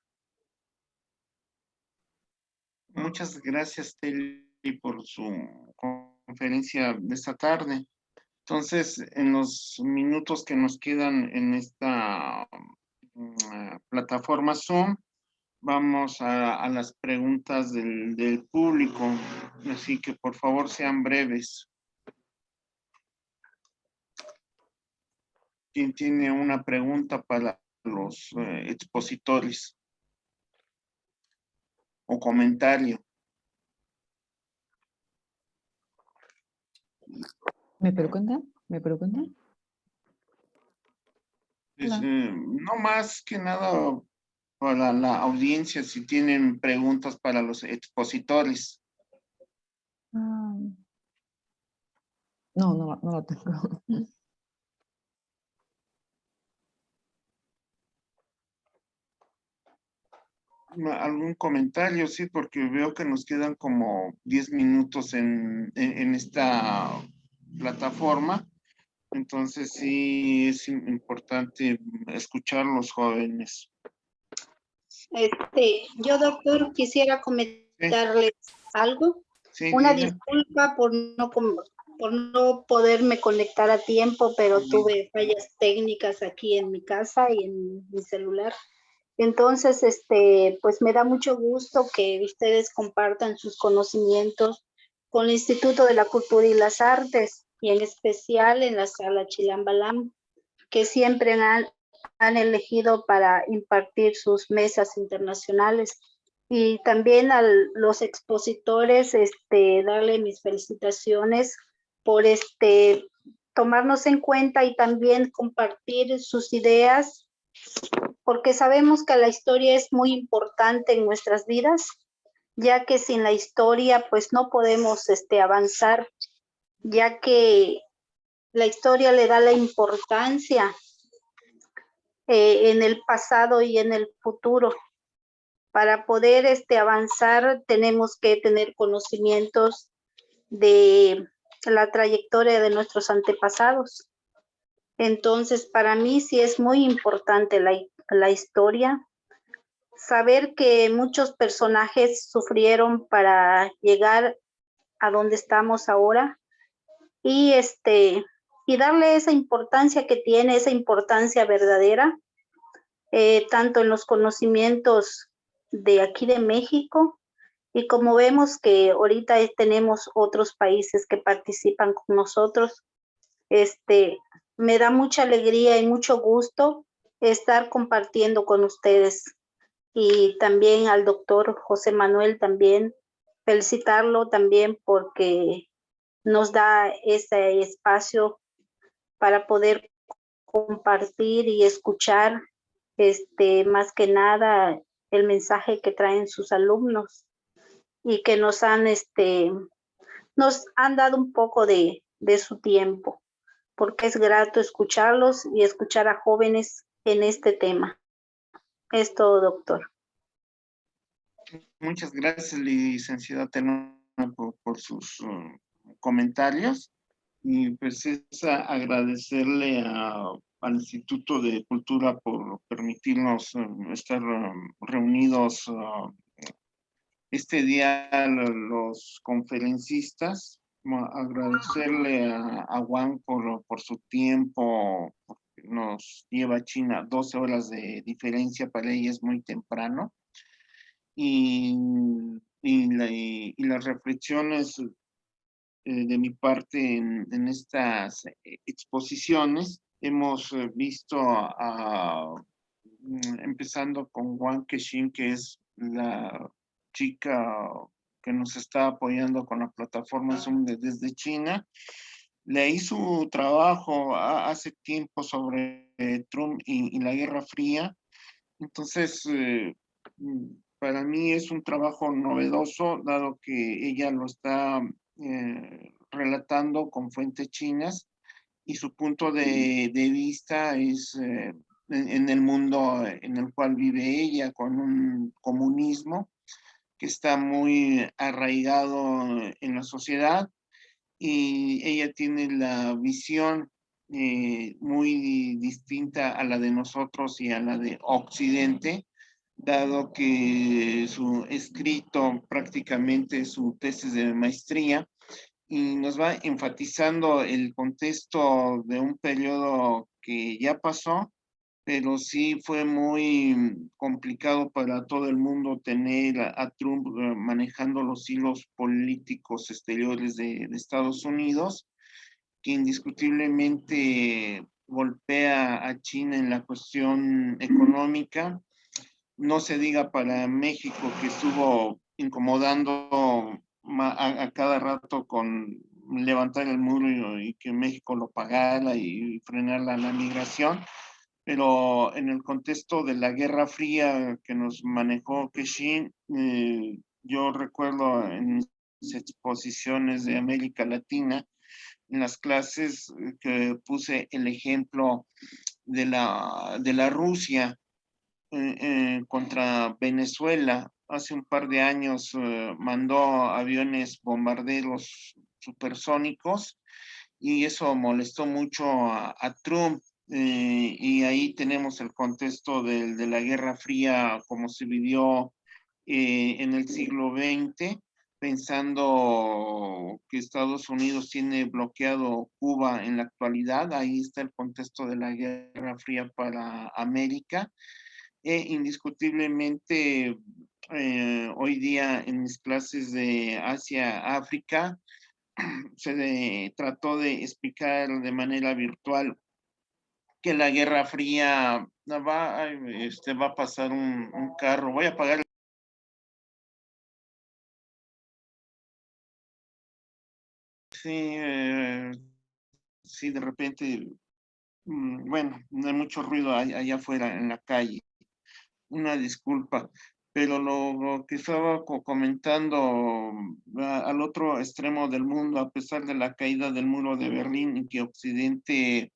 Muchas gracias, Telly, por su conferencia de esta tarde. Entonces, en los minutos que nos quedan en esta plataforma Zoom, vamos a las preguntas del público. Así que, por favor, sean breves. ¿Quién tiene una pregunta para los expositores? O comentario. ¿Me preguntan? ¿Me preguntan? Pues, Hola. no más que nada para la audiencia, si tienen preguntas para los expositores. Ah, no, no lo tengo. ¿Algún comentario? Sí, porque veo que nos quedan como 10 minutos en esta plataforma. Entonces sí es importante escuchar a los jóvenes. Yo, doctor, quisiera comentarles algo. Sí, Una diga. disculpa por no poderme conectar a tiempo, pero tuve fallas técnicas aquí en mi casa y en mi celular. Entonces, pues me da mucho gusto que ustedes compartan sus conocimientos con el Instituto de la Cultura y las Artes, y en especial en la sala Chilambalam, que siempre han elegido para impartir sus mesas internacionales. Y también a los expositores, darle mis felicitaciones por tomarnos en cuenta y también compartir sus ideas, porque sabemos que la historia es muy importante en nuestras vidas, ya que sin la historia pues no podemos avanzar, ya que la historia le da la importancia en el pasado y en el futuro. Para poder avanzar tenemos que tener conocimientos de la trayectoria de nuestros antepasados. Entonces, para mí sí es muy importante la historia, saber que muchos personajes sufrieron para llegar a donde estamos ahora, y y darle esa importancia que tiene, esa importancia verdadera, tanto en los conocimientos de aquí de México, y como vemos que ahorita tenemos otros países que participan con nosotros, me da mucha alegría y mucho gusto estar compartiendo con ustedes. Y también al doctor José Manuel también, felicitarlo también porque nos da ese espacio para poder compartir y escuchar, más que nada, el mensaje que traen sus alumnos, y que nos han dado un poco de su tiempo, porque es grato escucharlos y escuchar a jóvenes en este tema. Es todo, doctor. Muchas gracias, licenciada Tenona, por sus comentarios. Y pues es agradecerle al Instituto de Cultura por permitirnos estar reunidos este día, los conferencistas. Agradecerle a Juan por su tiempo, porque nos lleva a China 12 horas de diferencia, para ella es muy temprano. Y las reflexiones de mi parte en estas exposiciones, hemos visto empezando con Wang Kexin, que es la chica que nos está apoyando con la plataforma Zoom desde China. Leí su trabajo hace tiempo sobre Trump y la Guerra Fría. Entonces, para mí es un trabajo novedoso, dado que ella lo está relatando con fuentes chinas, y su punto de vista es en el mundo en el cual vive ella, con un comunismo que está muy arraigado en la sociedad, y ella tiene la visión muy distinta a la de nosotros y a la de Occidente, dado que su escrito prácticamente es su tesis de maestría, y nos va enfatizando el contexto de un periodo que ya pasó, pero sí fue muy complicado para todo el mundo tener a Trump manejando los hilos políticos exteriores de Estados Unidos, que indiscutiblemente golpea a China en la cuestión económica. No se diga para México, que estuvo incomodando a cada rato con levantar el muro y que México lo pagara y frenar la migración. Pero en el contexto de la Guerra Fría que nos manejó Kexin, yo recuerdo en mis exposiciones de América Latina, en las clases que puse el ejemplo de la Rusia contra Venezuela. Hace un par de años mandó aviones bombarderos supersónicos y eso molestó mucho a Trump. Y ahí tenemos el contexto de la Guerra Fría como se vivió en el siglo XX, pensando que Estados Unidos tiene bloqueado Cuba en la actualidad. Ahí está el contexto de la Guerra Fría para América. Indiscutiblemente, hoy día en mis clases de Asia-África, se trató de explicar de manera virtual que la Guerra Fría va a pasar un carro. Voy a apagar. Sí, sí, de repente, bueno, no hay mucho ruido allá afuera en la calle. Una disculpa, pero lo que estaba comentando al otro extremo del mundo, a pesar de la caída del muro de Berlín y que Occidente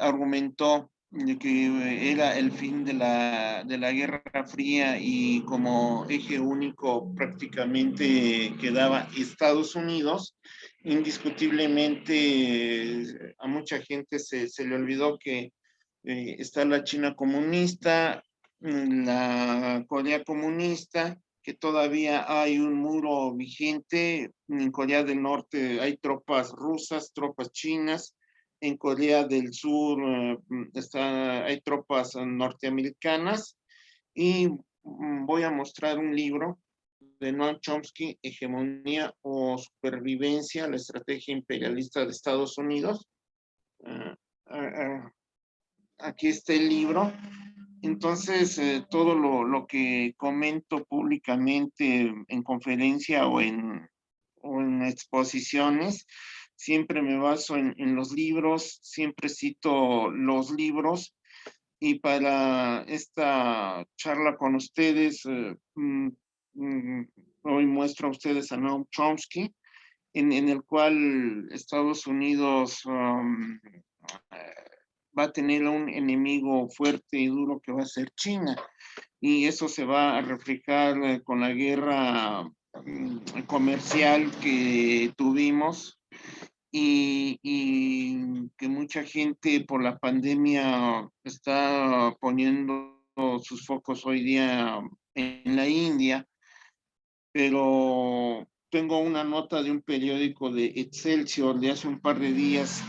argumentó de que era el fin de la Guerra Fría y como eje único prácticamente quedaba Estados Unidos, indiscutiblemente a mucha gente se le olvidó que está la China comunista, la Corea comunista, que todavía hay un muro vigente. En Corea del Norte hay tropas rusas, tropas chinas. En Corea del Sur hay tropas norteamericanas. Y voy a mostrar un libro de Noam Chomsky, Hegemonía o Supervivencia, la estrategia imperialista de Estados Unidos. Aquí está el libro. Entonces, todo lo que comento públicamente en conferencia o en exposiciones, siempre me baso en los libros, siempre cito los libros. Y para esta charla con ustedes, hoy muestro a ustedes a Noam Chomsky, en el cual Estados Unidos va a tener un enemigo fuerte y duro que va a ser China. Y eso se va a reflejar con la guerra comercial que tuvimos y que mucha gente por la pandemia está poniendo sus focos hoy día en la India. Pero tengo una nota de un periódico de Excelsior de hace un par de días.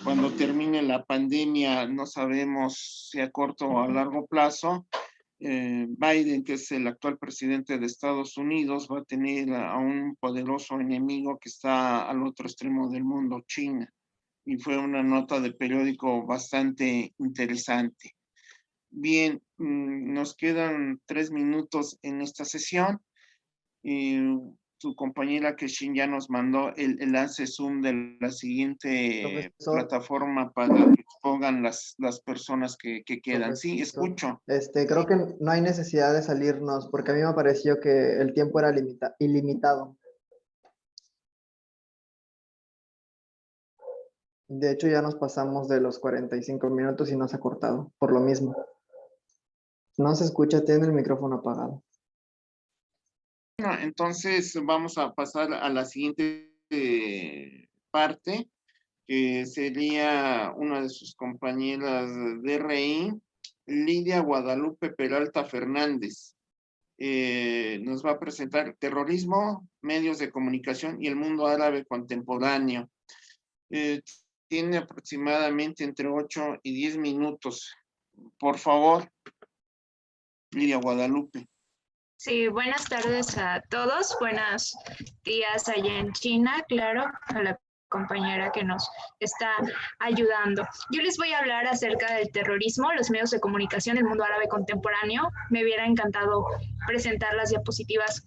Cuando termine la pandemia, no sabemos si a corto o a largo plazo, Biden, que es el actual presidente de Estados Unidos, va a tener a un poderoso enemigo que está al otro extremo del mundo, China. Y fue una nota de periódico bastante interesante. Bien, nos quedan 3 minutos en esta sesión. Su compañera Kexin ya nos mandó el enlace Zoom de la siguiente plataforma para que expongan las personas que quedan. Sí, escucho. Creo que no hay necesidad de salirnos porque a mí me pareció que el tiempo era ilimitado. De hecho, ya nos pasamos de los 45 minutos y no se ha cortado, por lo mismo. No se escucha, tiene el micrófono apagado. Entonces vamos a pasar a la siguiente parte, que sería una de sus compañeras de RI, Lidia Guadalupe Peralta Fernández. Nos va a presentar terrorismo, medios de comunicación y el mundo árabe contemporáneo. Tiene aproximadamente entre 8 y 10 minutos. Por favor, Lidia Guadalupe. Sí, buenas tardes a todos, buenos días allá en China, claro, a la compañera que nos está ayudando. Yo les voy a hablar acerca del terrorismo, los medios de comunicación del mundo árabe contemporáneo. Me hubiera encantado presentar las diapositivas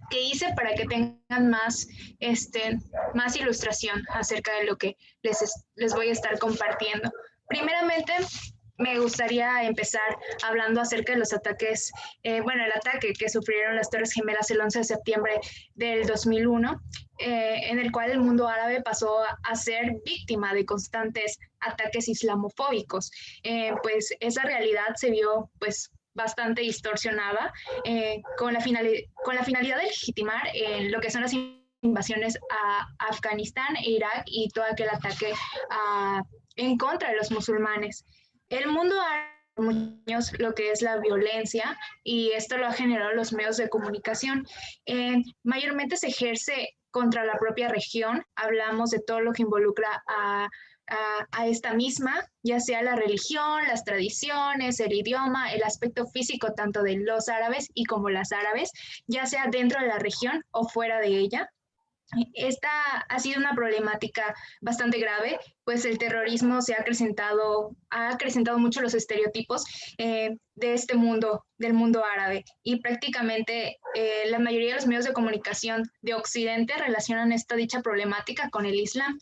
que hice para que tengan más ilustración acerca de lo que les voy a estar compartiendo. Primeramente, me gustaría empezar hablando acerca de los ataques, el ataque que sufrieron las Torres Gemelas el 11 de septiembre del 2001, en el cual el mundo árabe pasó a ser víctima de constantes ataques islamofóbicos. Pues esa realidad se vio pues bastante distorsionada con la finalidad de legitimar lo que son las invasiones a Afganistán e Irak y todo aquel ataque en contra de los musulmanes. El mundo árabe lo que es la violencia y esto lo ha generado los medios de comunicación. Mayormente se ejerce contra la propia región. Hablamos de todo lo que involucra a esta misma, ya sea la religión, las tradiciones, el idioma, el aspecto físico tanto de los árabes y como las árabes, ya sea dentro de la región o fuera de ella. Esta ha sido una problemática bastante grave, pues el terrorismo ha acrecentado mucho los estereotipos de este mundo, del mundo árabe, y prácticamente la mayoría de los medios de comunicación de Occidente relacionan dicha problemática con el Islam.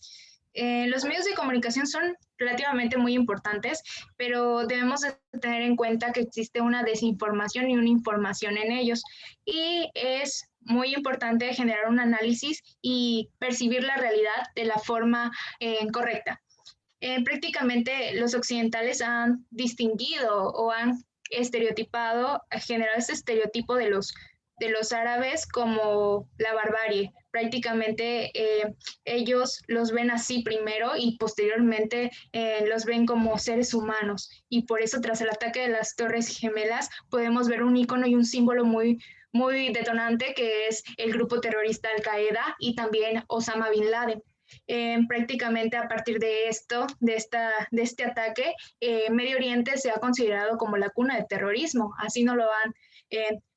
Los medios de comunicación son relativamente muy importantes, pero debemos de tener en cuenta que existe una desinformación y una información en ellos, y es muy importante generar un análisis y percibir la realidad de la forma correcta. Prácticamente los occidentales han distinguido o han generado ese estereotipo de los árabes como la barbarie. Prácticamente ellos los ven así primero y posteriormente los ven como seres humanos. Y por eso tras el ataque de las Torres Gemelas podemos ver un icono y un símbolo muy detonante que es el grupo terrorista Al-Qaeda y también Osama Bin Laden. Prácticamente a partir de este ataque, Medio Oriente se ha considerado como la cuna del terrorismo. Así no lo han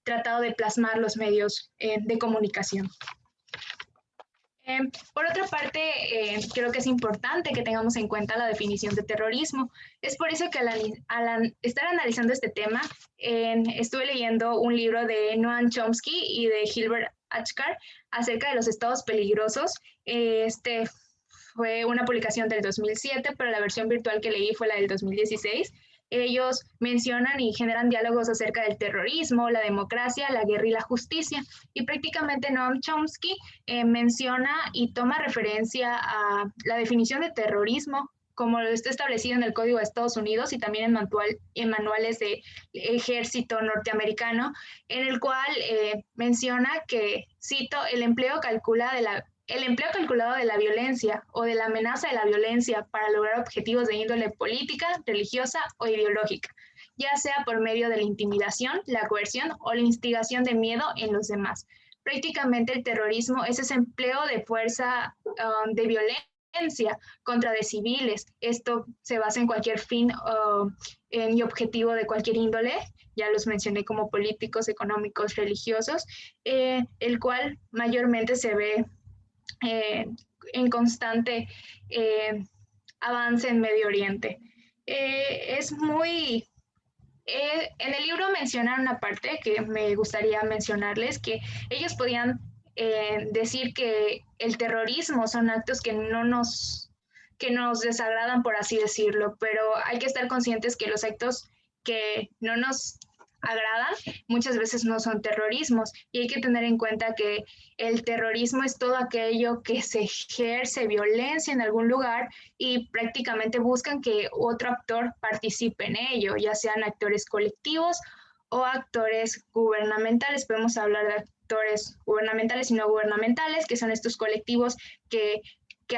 tratado de plasmar los medios de comunicación. Por otra parte, creo que es importante que tengamos en cuenta la definición de terrorismo. Es por eso que al estar analizando este tema, estuve leyendo un libro de Noam Chomsky y de Gilbert Achcar acerca de los estados peligrosos. Fue una publicación del 2007, pero la versión virtual que leí fue la del 2016. Ellos mencionan y generan diálogos acerca del terrorismo, la democracia, la guerra y la justicia. Y prácticamente Noam Chomsky menciona y toma referencia a la definición de terrorismo como lo está establecido en el Código de Estados Unidos y también en manuales de ejército norteamericano, en el cual menciona que, cito, el empleo calculado de la violencia o de la amenaza de la violencia para lograr objetivos de índole política, religiosa o ideológica, ya sea por medio de la intimidación, la coerción o la instigación de miedo en los demás. Prácticamente el terrorismo es ese empleo de fuerza de violencia contra de civiles. Esto se basa en cualquier fin y objetivo de cualquier índole, ya los mencioné como políticos, económicos, religiosos, el cual mayormente se ve en constante avance en Medio Oriente. En el libro mencionan una parte que me gustaría mencionarles, que ellos podían decir que el terrorismo son actos que nos desagradan, por así decirlo, pero hay que estar conscientes que los actos que no nos agradan muchas veces no son terrorismos, y hay que tener en cuenta que el terrorismo es todo aquello que se ejerce violencia en algún lugar y prácticamente buscan que otro actor participe en ello, ya sean actores colectivos o actores gubernamentales. Podemos hablar de actores gubernamentales y no gubernamentales, que son estos colectivos que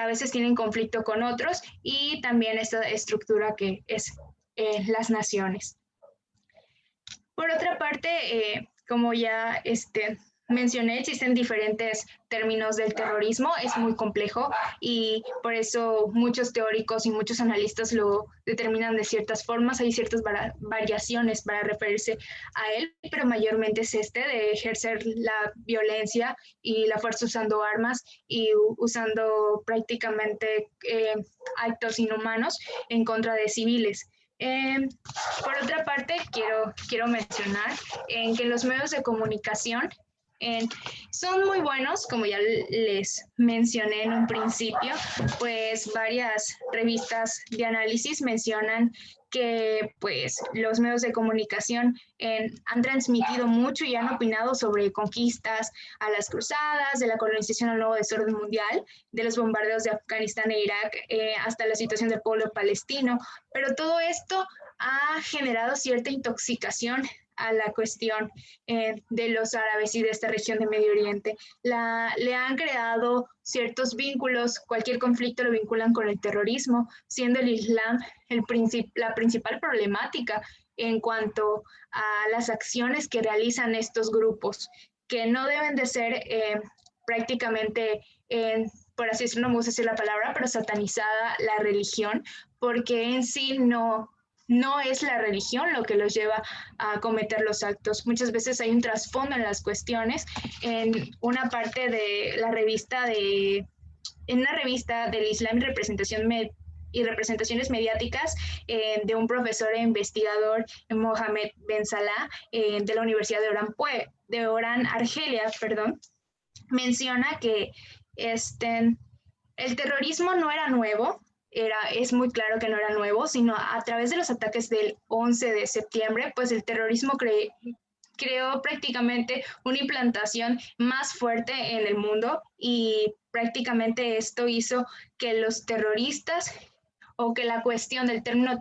a veces tienen conflicto con otros, y también esta estructura que es las naciones. Por otra parte, como ya mencioné, existen diferentes términos del terrorismo, es muy complejo y por eso muchos teóricos y muchos analistas lo determinan de ciertas formas. Hay ciertas variaciones para referirse a él, pero mayormente es de ejercer la violencia y la fuerza usando armas y usando prácticamente actos inhumanos en contra de civiles. Por otra parte, quiero mencionar que los medios de comunicación son muy buenos, como ya les mencioné en un principio, pues varias revistas de análisis mencionan que pues los medios de comunicación han transmitido mucho y han opinado sobre conquistas a las cruzadas, de la colonización al nuevo desorden mundial, de los bombardeos de Afganistán e Irak, hasta la situación del pueblo palestino, pero todo esto ha generado cierta intoxicación a la cuestión de los árabes y de esta región de Medio Oriente. Le han creado ciertos vínculos, cualquier conflicto lo vinculan con el terrorismo, siendo el Islam la principal problemática en cuanto a las acciones que realizan estos grupos, que no deben de ser prácticamente, por así decirlo, no me gusta decir la palabra, pero satanizada la religión, porque en sí no es la religión lo que los lleva a cometer los actos. Muchas veces hay un trasfondo en las cuestiones. En una parte de la revista en una revista del Islam y representaciones mediáticas de un profesor e investigador, Mohamed Ben Salah, de la Universidad de Orán, Argelia, menciona que el terrorismo no era nuevo. Es muy claro que no era nuevo, sino a través de los ataques del 11 de septiembre, pues el terrorismo creó prácticamente una implantación más fuerte en el mundo y prácticamente esto hizo que los terroristas o que la cuestión del término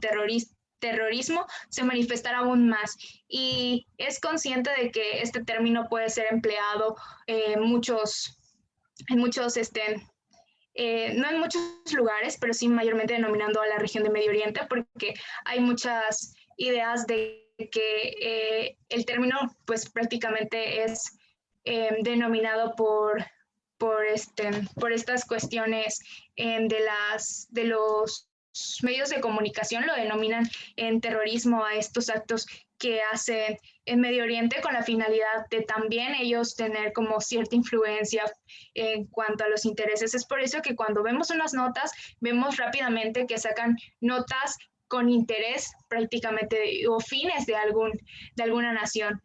terrorismo se manifestara aún más, y es consciente de que este término puede ser empleado en muchos no en muchos lugares, pero sí mayormente denominando a la región de Medio Oriente, porque hay muchas ideas de que el término pues prácticamente es denominado por estas cuestiones de los medios de comunicación, lo denominan en terrorismo a estos actos que hacen en Medio Oriente con la finalidad de también ellos tener como cierta influencia en cuanto a los intereses. Es por eso que cuando vemos unas notas, vemos rápidamente que sacan notas con interés prácticamente o fines de alguna nación,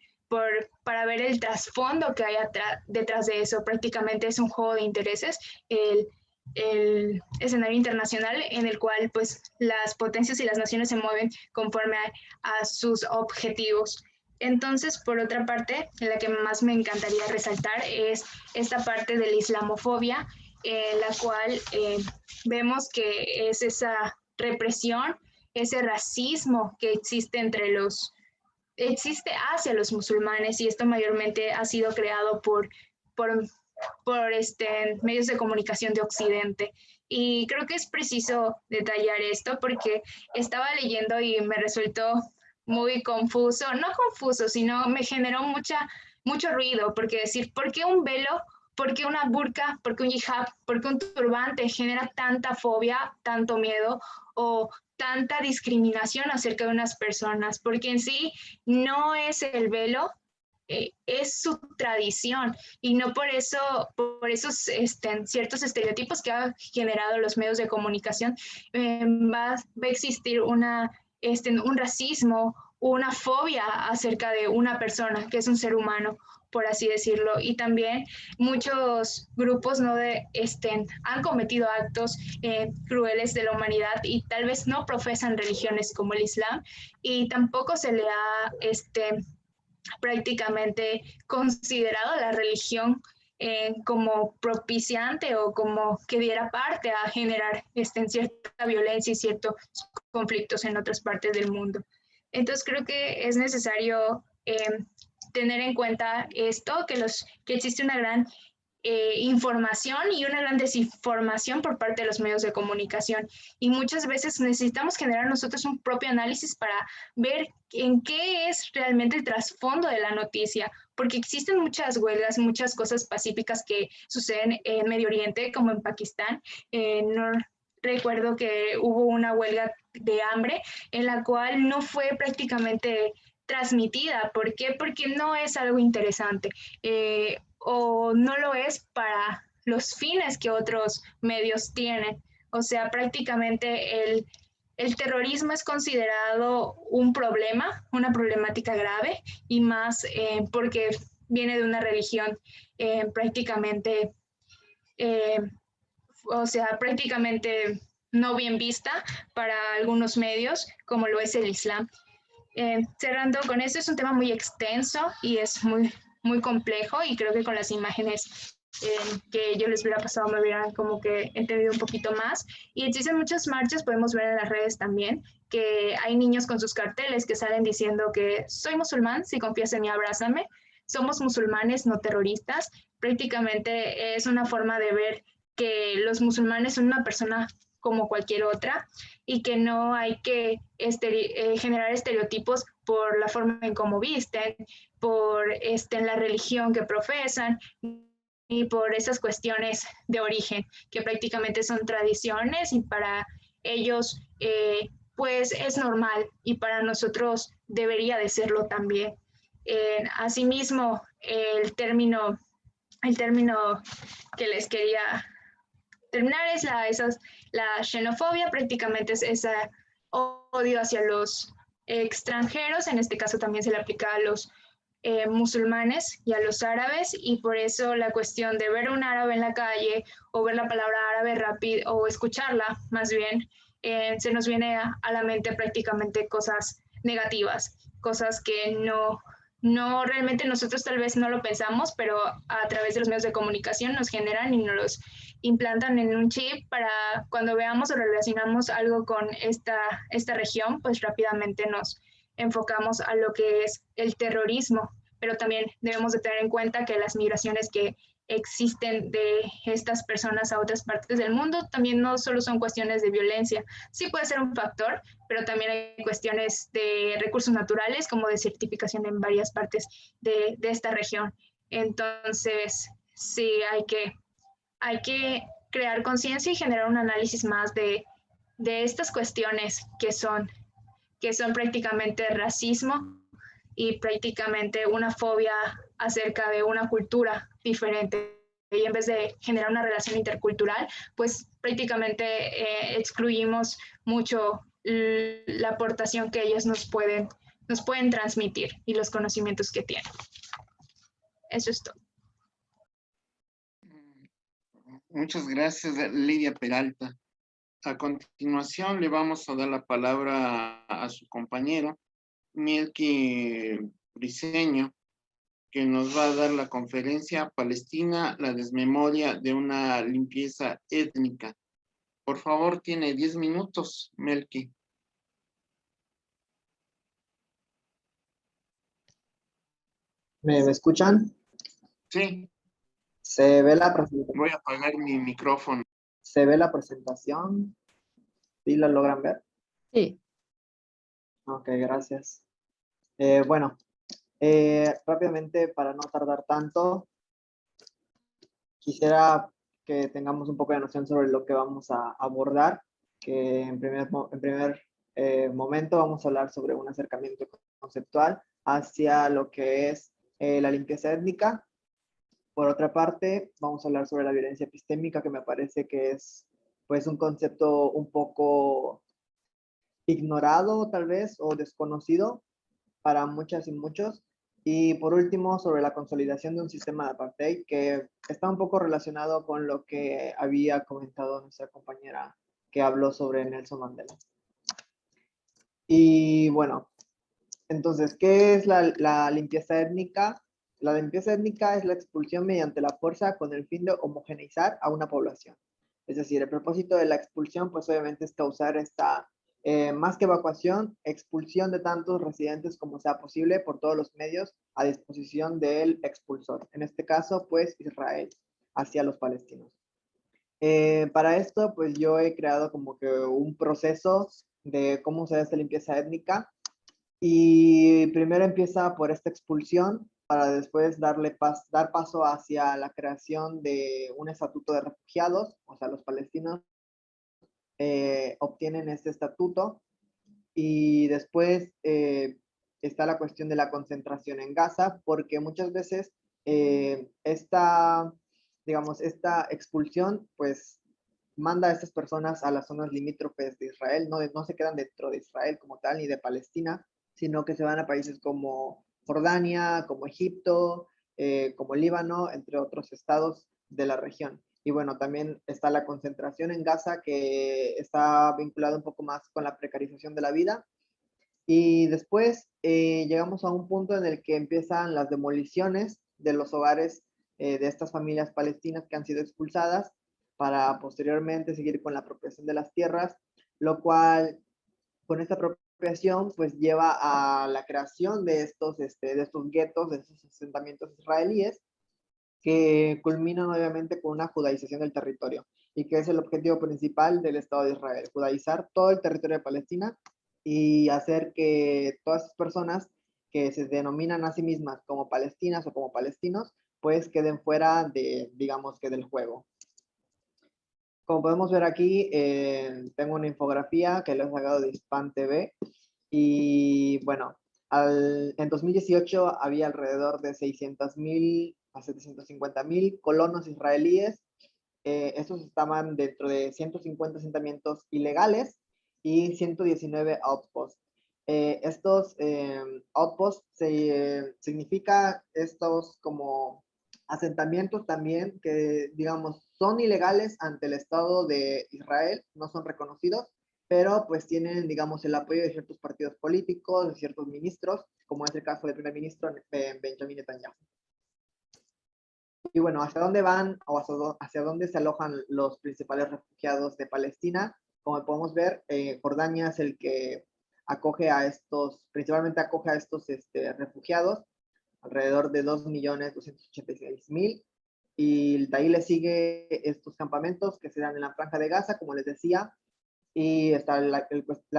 para ver el trasfondo que hay detrás de eso. Prácticamente es un juego de intereses, el escenario internacional en el cual pues las potencias y las naciones se mueven conforme a sus objetivos. Entonces, por otra parte, la que más me encantaría resaltar es esta parte de la islamofobia, la cual vemos que es esa represión, ese racismo que existe hacia los musulmanes, y esto mayormente ha sido creado por medios de comunicación de Occidente. Y creo que es preciso detallar esto porque estaba leyendo y me resultó muy confuso, no confuso, sino me generó mucho ruido, porque decir, ¿por qué un velo? ¿Por qué una burka? ¿Por qué un hijab? ¿Por qué un turbante genera tanta fobia, tanto miedo o tanta discriminación acerca de unas personas? Porque en sí no es el velo, es su tradición, y no por esos ciertos estereotipos que ha generado los medios de comunicación va a existir un racismo, una fobia acerca de una persona que es un ser humano, por así decirlo. Y también muchos grupos han cometido actos crueles de la humanidad y tal vez no profesan religiones como el Islam, y tampoco se le ha prácticamente considerado la religión como propiciante o como que diera parte a generar cierta violencia y ciertos conflictos en otras partes del mundo. Entonces creo que es necesario tener en cuenta esto, que existe una gran información y una gran desinformación por parte de los medios de comunicación. Y muchas veces necesitamos generar nosotros un propio análisis para ver en qué es realmente el trasfondo de la noticia, porque existen muchas huelgas, muchas cosas pacíficas que suceden en Medio Oriente, como en Pakistán. No recuerdo que hubo una huelga de hambre en la cual no fue prácticamente transmitida. ¿Por qué? Porque no es algo interesante. O no lo es para los fines que otros medios tienen. O sea, prácticamente el terrorismo es considerado un problema, una problemática grave, y más porque viene de una religión prácticamente, o sea, prácticamente no bien vista para algunos medios, como lo es el Islam. Cerrando con esto, es un tema muy extenso y es muy complejo, y creo que con las imágenes que yo les hubiera pasado me hubieran como que entendido un poquito más. Y existen muchas marchas, podemos ver en las redes también, que hay niños con sus carteles que salen diciendo que soy musulmán, si confías en mí, abrázame. Somos musulmanes, no terroristas. Prácticamente es una forma de ver que los musulmanes son una persona como cualquier otra, y que no hay que generar estereotipos por la forma en cómo visten, por la religión que profesan, y por esas cuestiones de origen, que prácticamente son tradiciones y para ellos pues es normal, y para nosotros debería de serlo también. Asimismo, el término que les quería terminar es la xenofobia. Prácticamente es ese odio hacia los extranjeros. En este caso también se le aplica a los musulmanes y a los árabes, y por eso la cuestión de ver un árabe en la calle o ver la palabra árabe rápido o escucharla más bien, se nos viene a la mente prácticamente cosas negativas, cosas que no realmente nosotros tal vez no lo pensamos, pero a través de los medios de comunicación nos generan y nos los implantan en un chip para cuando veamos o relacionamos algo con esta región, pues rápidamente nos enfocamos a lo que es el terrorismo. Pero también debemos de tener en cuenta que las migraciones que existen de estas personas a otras partes del mundo también no solo son cuestiones de violencia. Sí puede ser un factor, pero también hay cuestiones de recursos naturales, como desertificación en varias partes de esta región. Entonces, sí, hay que crear conciencia y generar un análisis más de estas cuestiones que son prácticamente racismo y prácticamente una fobia acerca de una cultura diferente. Y en vez de generar una relación intercultural, pues prácticamente excluimos mucho la aportación que ellos nos pueden transmitir y los conocimientos que tienen. Eso es todo. Muchas gracias, Lidia Peralta. A continuación le vamos a dar la palabra a su compañero, Melqui Briceño, que nos va a dar la conferencia Palestina, la desmemoria de una limpieza étnica. Por favor, tiene 10 minutos, Melqui. ¿Me escuchan? Sí. ¿Se ve la presentación? Voy a apagar mi micrófono. ¿Se ve la presentación? ¿Sí la logran ver? Sí. Ok, gracias. Bueno, rápidamente, para no tardar tanto, quisiera que tengamos un poco de noción sobre lo que vamos a abordar, que en primer momento vamos a hablar sobre un acercamiento conceptual hacia lo que es la limpieza étnica. Por otra parte, vamos a hablar sobre la violencia epistémica, que me parece que es pues un concepto un poco ignorado tal vez o desconocido para muchas y muchos. Y por último, sobre la consolidación de un sistema de apartheid, que está un poco relacionado con lo que había comentado nuestra compañera que habló sobre Nelson Mandela. Y bueno, entonces, ¿qué es la limpieza étnica? La limpieza étnica es la expulsión mediante la fuerza con el fin de homogeneizar a una población. Es decir, el propósito de la expulsión, pues obviamente es causar esta, más que evacuación, expulsión de tantos residentes como sea posible por todos los medios a disposición del expulsor. En este caso, pues Israel. hacia los palestinos. Para esto, pues yo he creado como que un proceso de cómo se hace esta limpieza étnica, y primero empieza por esta expulsión para después dar paso hacia la creación de un estatuto de refugiados. O sea, los palestinos obtienen este estatuto, y después está la cuestión de la concentración en Gaza, porque muchas veces esta expulsión pues manda a estas personas a las zonas limítrofes de Israel, no se quedan dentro de Israel como tal, ni de Palestina, sino que se van a países como Jordania, como Egipto, como Líbano, entre otros estados de la región. Y bueno, también está la concentración en Gaza, que está vinculada un poco más con la precarización de la vida. Y después llegamos a un punto en el que empiezan las demoliciones de los hogares de estas familias palestinas que han sido expulsadas, para posteriormente seguir con la apropiación de las tierras, lo cual con esta apropiación pues lleva a la creación de estos guetos, de estos asentamientos israelíes, que culminan obviamente con una judaización del territorio, y que es el objetivo principal del Estado de Israel: judaizar todo el territorio de Palestina y hacer que todas esas personas que se denominan a sí mismas como palestinas o como palestinos, pues queden fuera de, digamos que del juego. Como podemos ver aquí, tengo una infografía que lo he sacado de Hispan TV, y bueno, en 2018 había alrededor de 600,000 a 750,000 colonos israelíes. Estos estaban dentro de 150 asentamientos ilegales y 119 outposts. Estos outposts significa estos como asentamientos también que, digamos, son ilegales ante el Estado de Israel, no son reconocidos, pero pues tienen, digamos, el apoyo de ciertos partidos políticos, de ciertos ministros, como es el caso del primer ministro Benjamin Netanyahu. Y bueno, ¿hacia dónde van o hacia dónde se alojan los principales refugiados de Palestina? Como podemos ver, Jordania es el que principalmente acoge a estos refugiados, alrededor de 2.286.000, y de ahí le sigue estos campamentos que se dan en la Franja de Gaza, como les decía, y está la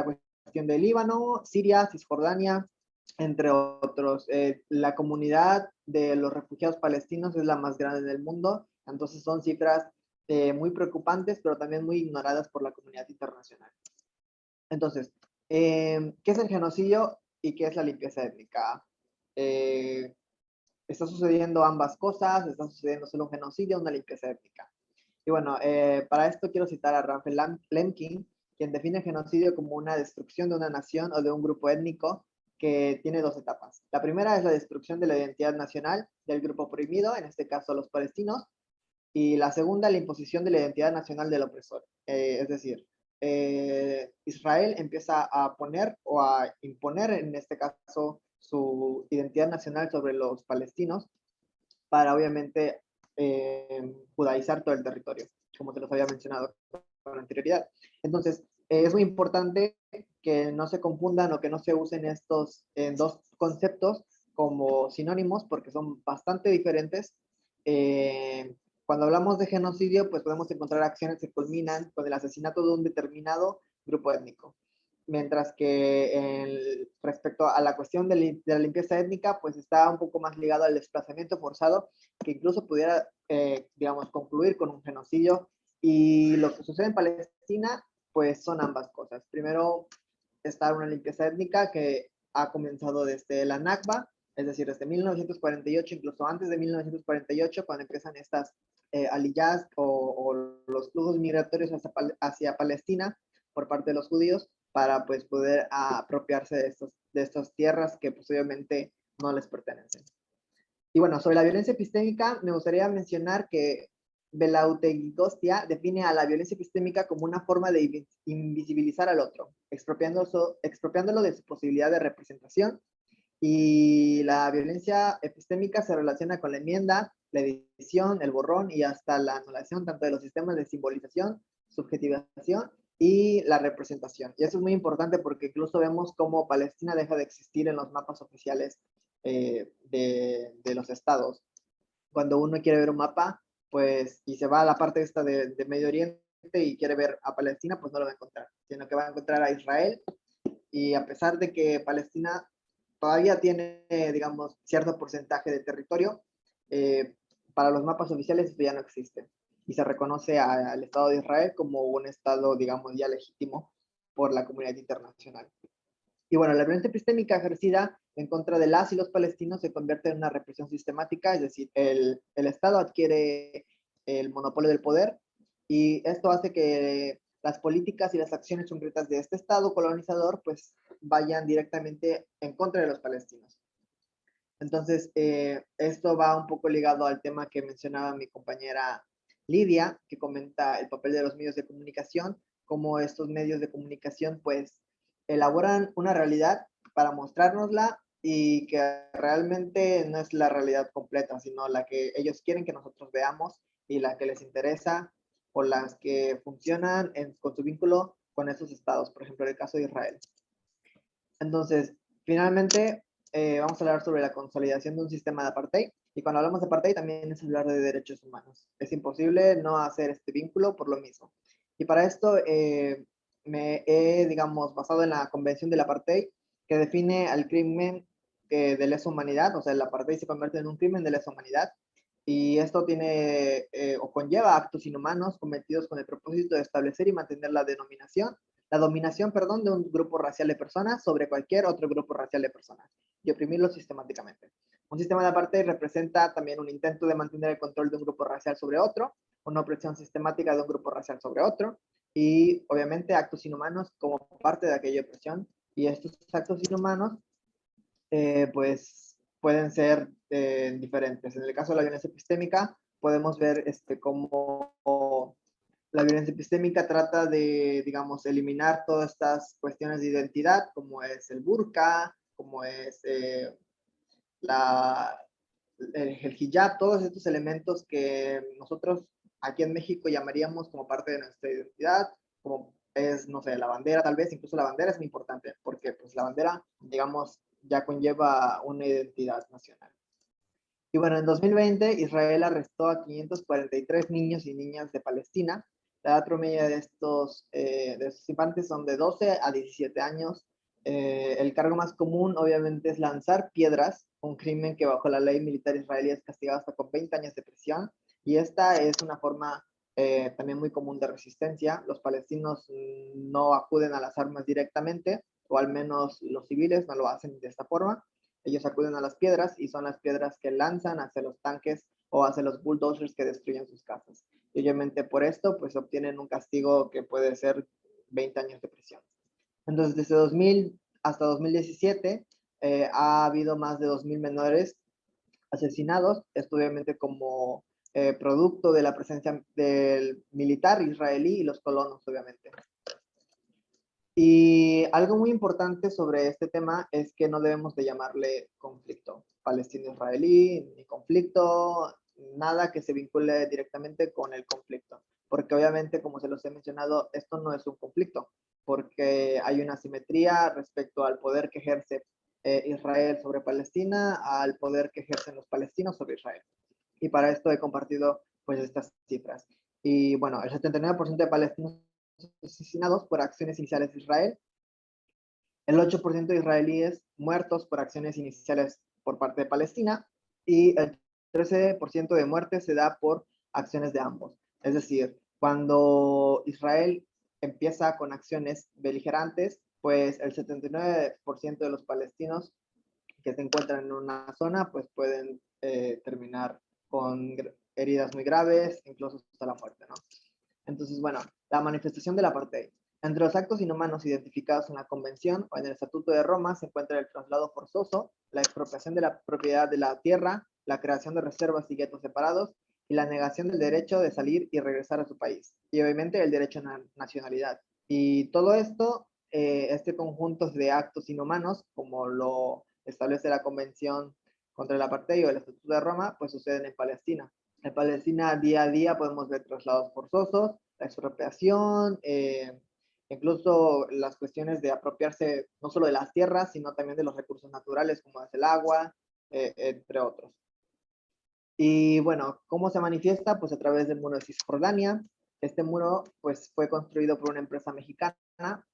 cuestión de Líbano, Siria, Cisjordania, entre otros. La comunidad de los refugiados palestinos es la más grande del mundo, entonces son cifras muy preocupantes, pero también muy ignoradas por la comunidad internacional. Entonces, ¿qué es el genocidio y qué es la limpieza étnica? Está sucediendo ambas cosas, está sucediendo solo un genocidio, una limpieza étnica. Y bueno, para esto quiero citar a Raphael Lemkin, quien define genocidio como una destrucción de una nación o de un grupo étnico que tiene dos etapas. La primera es la destrucción de la identidad nacional del grupo oprimido, en este caso los palestinos, y la segunda, la imposición de la identidad nacional del opresor. Es decir, Israel empieza a poner o a imponer, en este caso, su identidad nacional sobre los palestinos, para obviamente judaizar todo el territorio, como se los había mencionado con anterioridad. Entonces, es muy importante que no se confundan o que no se usen estos dos conceptos como sinónimos, porque son bastante diferentes. Cuando hablamos de genocidio, pues podemos encontrar acciones que culminan con el asesinato de un determinado grupo étnico. Mientras que respecto a la cuestión de la limpieza étnica, pues está un poco más ligado al desplazamiento forzado, que incluso pudiera, digamos, concluir con un genocidio. Y lo que sucede en Palestina, pues son ambas cosas. Primero está una limpieza étnica que ha comenzado desde la Nakba, es decir, desde 1948, incluso antes de 1948, cuando empiezan estas aliyahs o los flujos migratorios hacia Palestina por parte de los judíos, para pues poder apropiarse de estas tierras que posiblemente no les pertenecen. Y bueno, sobre la violencia epistémica, me gustaría mencionar que Belautegui Costia define a la violencia epistémica como una forma de invisibilizar al otro, expropiándolo de su posibilidad de representación. Y la violencia epistémica se relaciona con la enmienda, la edición, el borrón y hasta la anulación tanto de los sistemas de simbolización, subjetivación y la representación. Y eso es muy importante porque incluso vemos cómo Palestina deja de existir en los mapas oficiales de los estados. Cuando uno quiere ver un mapa, pues, y se va a la parte esta de Medio Oriente y quiere ver a Palestina, pues no lo va a encontrar, sino que va a encontrar a Israel. Y a pesar de que Palestina todavía tiene, digamos, cierto porcentaje de territorio, para los mapas oficiales esto ya no existe. Y se reconoce al Estado de Israel como un Estado, digamos, ya legítimo por la comunidad internacional. Y bueno, la violencia epistémica ejercida en contra de las y los palestinos se convierte en una represión sistemática, es decir, el Estado adquiere el monopolio del poder y esto hace que las políticas y las acciones concretas de este Estado colonizador pues vayan directamente en contra de los palestinos. Entonces, esto va un poco ligado al tema que mencionaba mi compañera Lidia, que comenta el papel de los medios de comunicación, cómo estos medios de comunicación pues elaboran una realidad para mostrárnosla y que realmente no es la realidad completa, sino la que ellos quieren que nosotros veamos y la que les interesa o las que funcionan con su vínculo con esos estados, por ejemplo, en el caso de Israel. Entonces, finalmente, vamos a hablar sobre la consolidación de un sistema de apartheid. Y cuando hablamos de apartheid también es hablar de derechos humanos. Es imposible no hacer este vínculo por lo mismo. Y para esto me he, digamos, basado en la Convención del Apartheid, que define al crimen de lesa humanidad, o sea, el apartheid se convierte en un crimen de lesa humanidad, y esto tiene o conlleva actos inhumanos cometidos con el propósito de establecer y mantener la dominación, perdón, de un grupo racial de personas sobre cualquier otro grupo racial de personas y oprimirlo sistemáticamente. Un sistema de apartheid representa también un intento de mantener el control de un grupo racial sobre otro, una opresión sistemática de un grupo racial sobre otro, y obviamente actos inhumanos como parte de aquella opresión. Y estos actos inhumanos, pues, pueden ser diferentes. En el caso de la violencia epistémica, podemos ver cómo la violencia epistémica trata de, digamos, eliminar todas estas cuestiones de identidad, como es el burka, como es el hijab, todos estos elementos que nosotros aquí en México llamaríamos como parte de nuestra identidad, como es, no sé, la bandera tal vez, incluso la bandera es muy importante, porque pues la bandera, digamos, ya conlleva una identidad nacional. Y bueno, en 2020 Israel arrestó a 543 niños y niñas de Palestina. La edad promedio de estos infantes son de 12 a 17 años. El cargo más común obviamente es lanzar piedras, un crimen que bajo la ley militar israelí es castigado hasta con 20 años de prisión. Y esta es una forma también muy común de resistencia. Los palestinos no acuden a las armas directamente, o al menos los civiles no lo hacen de esta forma. Ellos acuden a las piedras y son las piedras que lanzan hacia los tanques o hacia los bulldozers que destruyen sus casas. Y obviamente por esto pues obtienen un castigo que puede ser 20 años de prisión. Entonces desde 2000 hasta 2017 ha habido más de 2.000 menores asesinados, esto obviamente como producto de la presencia del militar israelí y los colonos obviamente. Y algo muy importante sobre este tema es que no debemos de llamarle conflicto palestino-israelí, ni conflicto, nada que se vincule directamente con el conflicto. Porque obviamente, como se los he mencionado, esto no es un conflicto, porque hay una asimetría respecto al poder que ejerce Israel sobre Palestina, al poder que ejercen los palestinos sobre Israel. Y para esto he compartido pues estas cifras. Y bueno, el 79% de palestinos asesinados por acciones iniciales de Israel, el 8% de israelíes muertos por acciones iniciales por parte de Palestina y el 13% de muertes se da por acciones de ambos. Es decir, cuando Israel empieza con acciones beligerantes, pues el 79% de los palestinos que se encuentran en una zona pues pueden terminar con heridas muy graves, incluso hasta la muerte, ¿no? Entonces, bueno, la manifestación del apartheid. Entre los actos inhumanos identificados en la Convención o en el Estatuto de Roma se encuentra el traslado forzoso, la expropiación de la propiedad de la tierra, la creación de reservas y guetos separados y la negación del derecho de salir y regresar a su país. Y obviamente el derecho a nacionalidad. Y todo esto, este conjunto de actos inhumanos, como lo establece la Convención contra el Apartheid o el Estatuto de Roma, pues suceden en Palestina. En Palestina día a día podemos ver traslados forzosos, la expropiación, incluso las cuestiones de apropiarse no solo de las tierras, sino también de los recursos naturales como es el agua, entre otros. Y bueno, ¿cómo se manifiesta? Pues a través del muro de Cisjordania. Este muro pues fue construido por una empresa mexicana,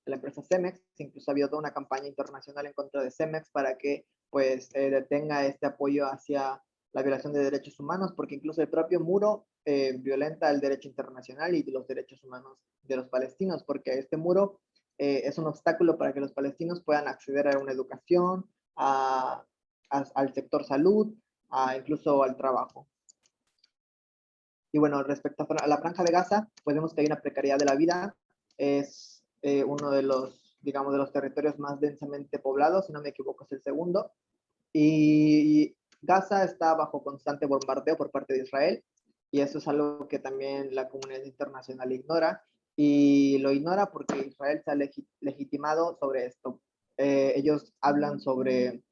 la empresa Cemex. Incluso había toda una campaña internacional en contra de Cemex para que pues detenga este apoyo hacia la violación de derechos humanos, porque incluso el propio muro violenta el derecho internacional y los derechos humanos de los palestinos, porque este muro es un obstáculo para que los palestinos puedan acceder a una educación, al sector salud, incluso al trabajo. Y bueno, respecto a la Franja de Gaza, pues vemos que hay una precariedad de la vida. Es uno de los, digamos, de los territorios más densamente poblados, si no me equivoco es el segundo. Y Gaza está bajo constante bombardeo por parte de Israel, y eso es algo que también la comunidad internacional ignora, y lo ignora porque Israel se ha legitimado sobre esto. Ellos hablan sobre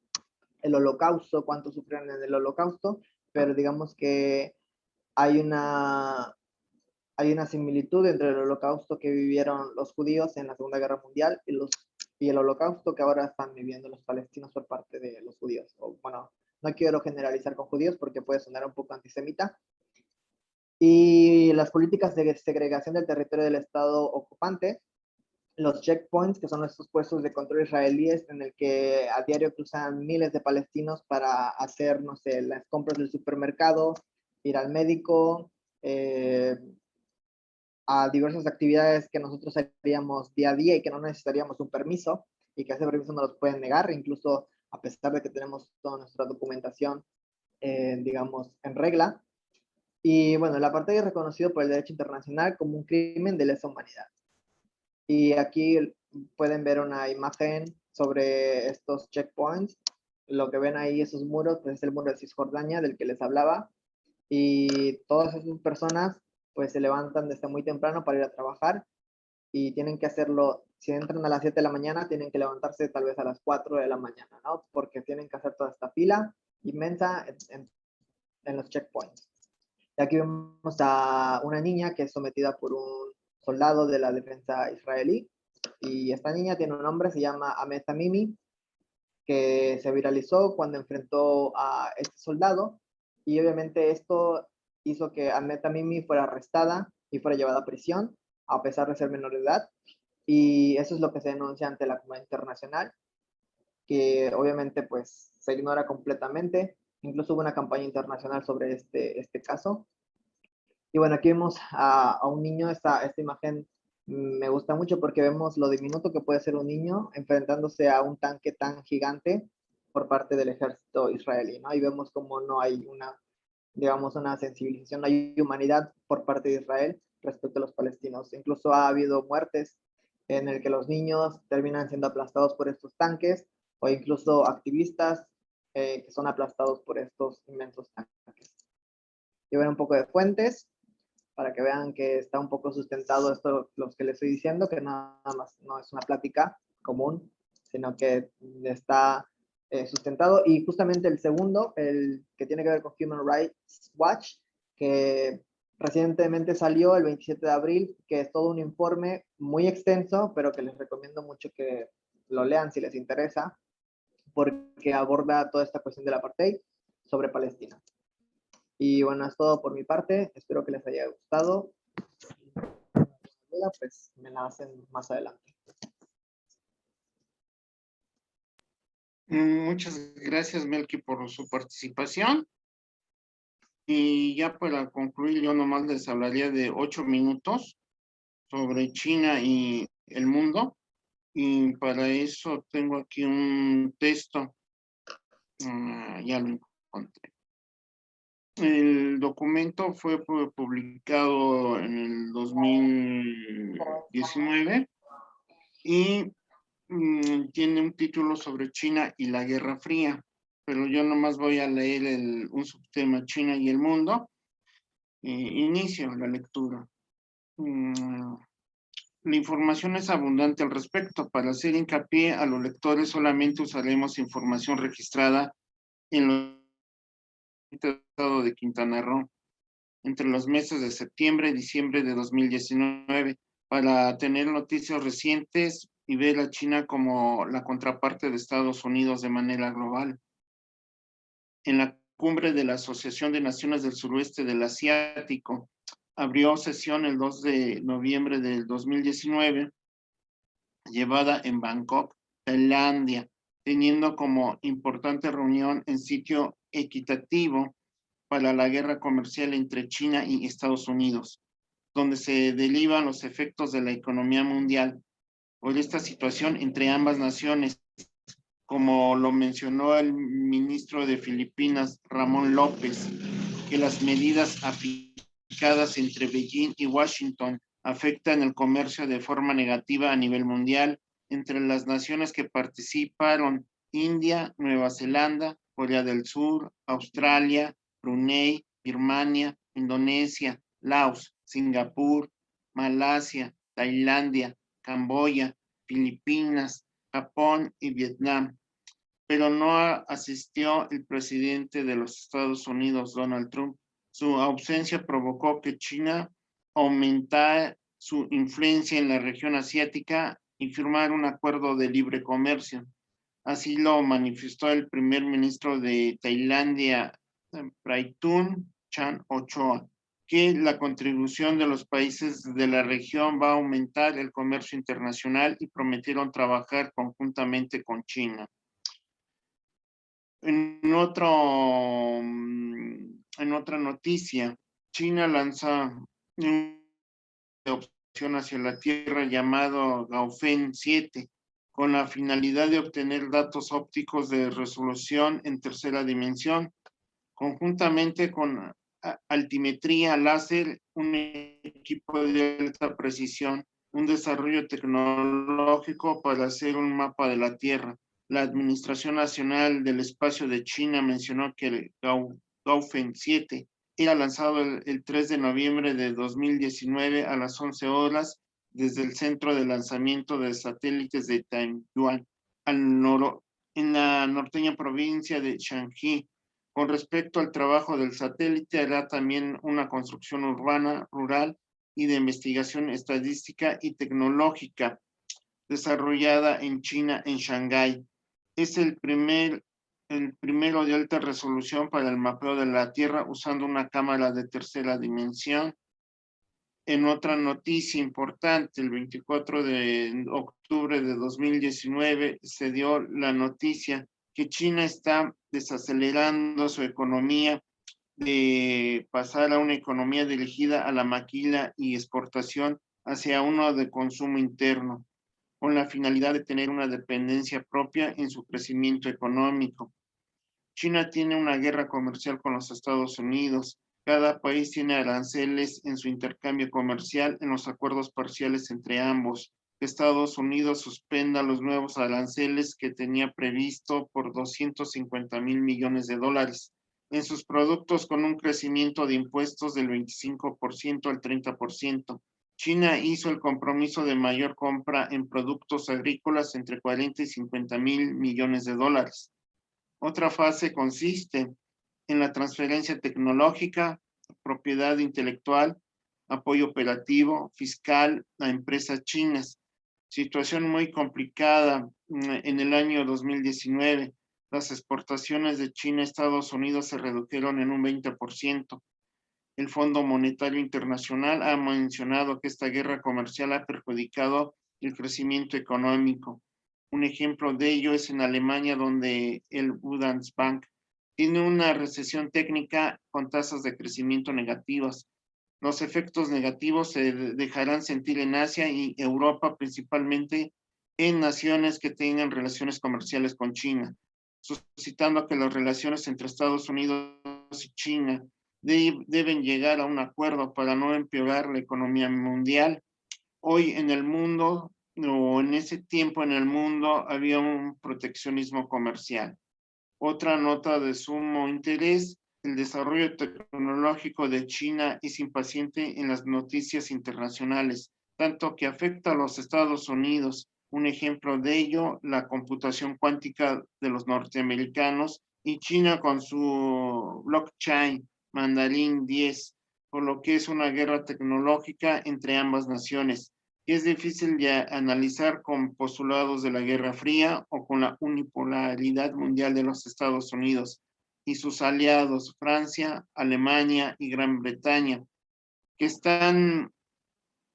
el holocausto, cuánto sufrieron en el holocausto, pero digamos que hay una similitud entre el holocausto que vivieron los judíos en la Segunda Guerra Mundial y el holocausto que ahora están viviendo los palestinos por parte de los judíos. O, bueno, no quiero generalizar con judíos porque puede sonar un poco antisemita. Y las políticas de segregación del territorio del Estado ocupante, los checkpoints, que son estos puestos de control israelíes en el que a diario cruzan miles de palestinos para hacer, no sé, las compras del supermercado, ir al médico, a diversas actividades que nosotros haríamos día a día y que no necesitaríamos un permiso, y que ese permiso no los pueden negar, incluso a pesar de que tenemos toda nuestra documentación, digamos, en regla. Y bueno, el apartheid es reconocido por el derecho internacional como un crimen de lesa humanidad. Y aquí pueden ver una imagen sobre estos checkpoints. Lo que ven ahí, esos muros, pues es el muro de Cisjordania del que les hablaba. Y todas esas personas pues se levantan desde muy temprano para ir a trabajar, y tienen que hacerlo, si entran a las 7 de la mañana, tienen que levantarse tal vez a las 4 de la mañana, ¿no? Porque tienen que hacer toda esta fila inmensa en los checkpoints. Y aquí vemos a una niña que es sometida por un soldado de la defensa israelí, y esta niña tiene un nombre, se llama Ahmed Tamimi, que se viralizó cuando enfrentó a este soldado, y obviamente esto hizo que Ahmed Tamimi fuera arrestada y fuera llevada a prisión, a pesar de ser menor de edad, y eso es lo que se denuncia ante la comunidad internacional, que obviamente pues se ignora completamente. Incluso hubo una campaña internacional sobre este caso. Y bueno, aquí vemos a un niño. Esta imagen me gusta mucho porque vemos lo diminuto que puede ser un niño enfrentándose a un tanque tan gigante por parte del ejército israelí, ¿no? Y vemos como no hay digamos, una sensibilización, no hay humanidad por parte de Israel respecto a los palestinos. Incluso ha habido muertes en el que los niños terminan siendo aplastados por estos tanques, o incluso activistas que son aplastados por estos inmensos tanques. Y ver un poco de fuentes para que vean que está un poco sustentado esto, los que les estoy diciendo, que nada más no es una plática común, sino que está sustentado. Y justamente el segundo, el que tiene que ver con Human Rights Watch, que recientemente salió el 27 de abril, que es todo un informe muy extenso, pero que les recomiendo mucho que lo lean si les interesa, porque aborda toda esta cuestión del apartheid sobre Palestina. Y bueno, es todo por mi parte. Espero que les haya gustado. Pues me la hacen más adelante. Muchas gracias, Melqui, por su participación. Y ya para concluir, yo nomás les hablaría de 8 minutos sobre China y el mundo. Y para eso tengo aquí un texto. Ya lo encontré. El documento fue publicado en el 2019 y tiene un título sobre China y la Guerra Fría, pero yo nomás voy a leer un subtema: China y el mundo. Inicio la lectura. La información es abundante al respecto. Para hacer hincapié a los lectores, solamente usaremos información registrada en el estado de Quintana Roo entre los meses de septiembre y diciembre de 2019, para tener noticias recientes y ver a China como la contraparte de Estados Unidos de manera global. En la cumbre de la Asociación de Naciones del Suroeste del Asiático abrió sesión el 2 de noviembre del 2019, llevada en Bangkok, Tailandia, teniendo como importante reunión en sitio equitativo para la guerra comercial entre China y Estados Unidos, donde se derivan los efectos de la economía mundial por esta situación entre ambas naciones, como lo mencionó el ministro de Filipinas, Ramón López, que las medidas aplicadas entre Beijing y Washington afectan el comercio de forma negativa a nivel mundial entre las naciones que participaron: India, Nueva Zelanda, Corea del Sur, Australia, Brunei, Birmania, Indonesia, Laos, Singapur, Malasia, Tailandia, Camboya, Filipinas, Japón y Vietnam. Pero no asistió el presidente de los Estados Unidos, Donald Trump. Su ausencia provocó que China aumentara su influencia en la región asiática y firmar un acuerdo de libre comercio. Así lo manifestó el primer ministro de Tailandia, Praitun Chan-o-cha, que la contribución de los países de la región va a aumentar el comercio internacional y prometieron trabajar conjuntamente con China. En otra noticia, China lanza una opción hacia la Tierra llamado Gaofen 7, con la finalidad de obtener datos ópticos de resolución en tercera dimensión, conjuntamente con altimetría láser, un equipo de alta precisión, un desarrollo tecnológico para hacer un mapa de la Tierra. La Administración Nacional del Espacio de China mencionó que el Gaofen 7 era lanzado el 3 de noviembre de 2019 a las 11 horas desde el centro de lanzamiento de satélites de Taiyuan, en la norteña provincia de Shanxi. Con respecto al trabajo del satélite, hará también una construcción urbana, rural y de investigación estadística y tecnológica desarrollada en China, en Shanghái. Es el primero de alta resolución para el mapeo de la Tierra usando una cámara de tercera dimensión. En otra noticia importante, el 24 de octubre de 2019 se dio la noticia que China está desacelerando su economía de pasar a una economía dirigida a la maquila y exportación hacia uno de consumo interno, con la finalidad de tener una dependencia propia en su crecimiento económico. China tiene una guerra comercial con los Estados Unidos. Cada país tiene aranceles en su intercambio comercial en los acuerdos parciales entre ambos. Estados Unidos suspenda los nuevos aranceles que tenía previsto por 250,000 millones de dólares en sus productos, con un crecimiento de impuestos del 25% al 30%. China hizo el compromiso de mayor compra en productos agrícolas entre 40 y 50,000 millones de dólares. Otra fase consiste en la transferencia tecnológica, propiedad intelectual, apoyo operativo, fiscal a empresas chinas. Situación muy complicada en el año 2019. Las exportaciones de China a Estados Unidos se redujeron en un 20%. El Fondo Monetario Internacional ha mencionado que esta guerra comercial ha perjudicado el crecimiento económico. Un ejemplo de ello es en Alemania, donde el Bundesbank tiene una recesión técnica con tasas de crecimiento negativas. Los efectos negativos se dejarán sentir en Asia y Europa, principalmente en naciones que tengan relaciones comerciales con China, suscitando que las relaciones entre Estados Unidos y China deben llegar a un acuerdo para no empeorar la economía mundial. Hoy en el mundo, o en ese tiempo en el mundo, había un proteccionismo comercial. Otra nota de sumo interés: el desarrollo tecnológico de China es impaciente en las noticias internacionales, tanto que afecta a los Estados Unidos. Un ejemplo de ello, la computación cuántica de los norteamericanos, y China con su blockchain Mandarín 10, por lo que es una guerra tecnológica entre ambas naciones. Es difícil de analizar con postulados de la Guerra Fría o con la unipolaridad mundial de los Estados Unidos. y sus aliados, Francia, Alemania y Gran Bretaña, que están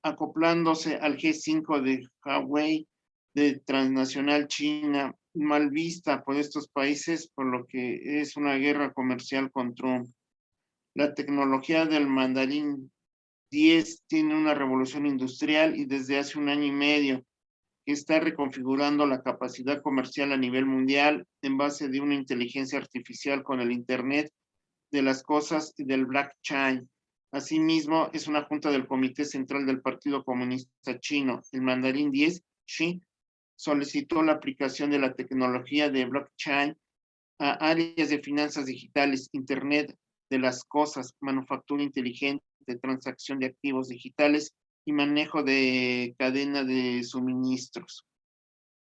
acoplándose al G5 de Huawei, de transnacional China, mal vista por estos países, por lo que es una guerra comercial con Trump. La tecnología del mandarín 10 tiene una revolución industrial y desde hace 1 año y medio que está reconfigurando la capacidad comercial a nivel mundial en base de una inteligencia artificial con el Internet de las cosas y del blockchain. Asimismo, es una junta del Comité Central del Partido Comunista Chino. El mandarín 10, Xi, solicitó la aplicación de la tecnología de blockchain a áreas de finanzas digitales, Internet de las cosas, manufactura inteligente, transacción de activos digitales y manejo de cadena de suministros.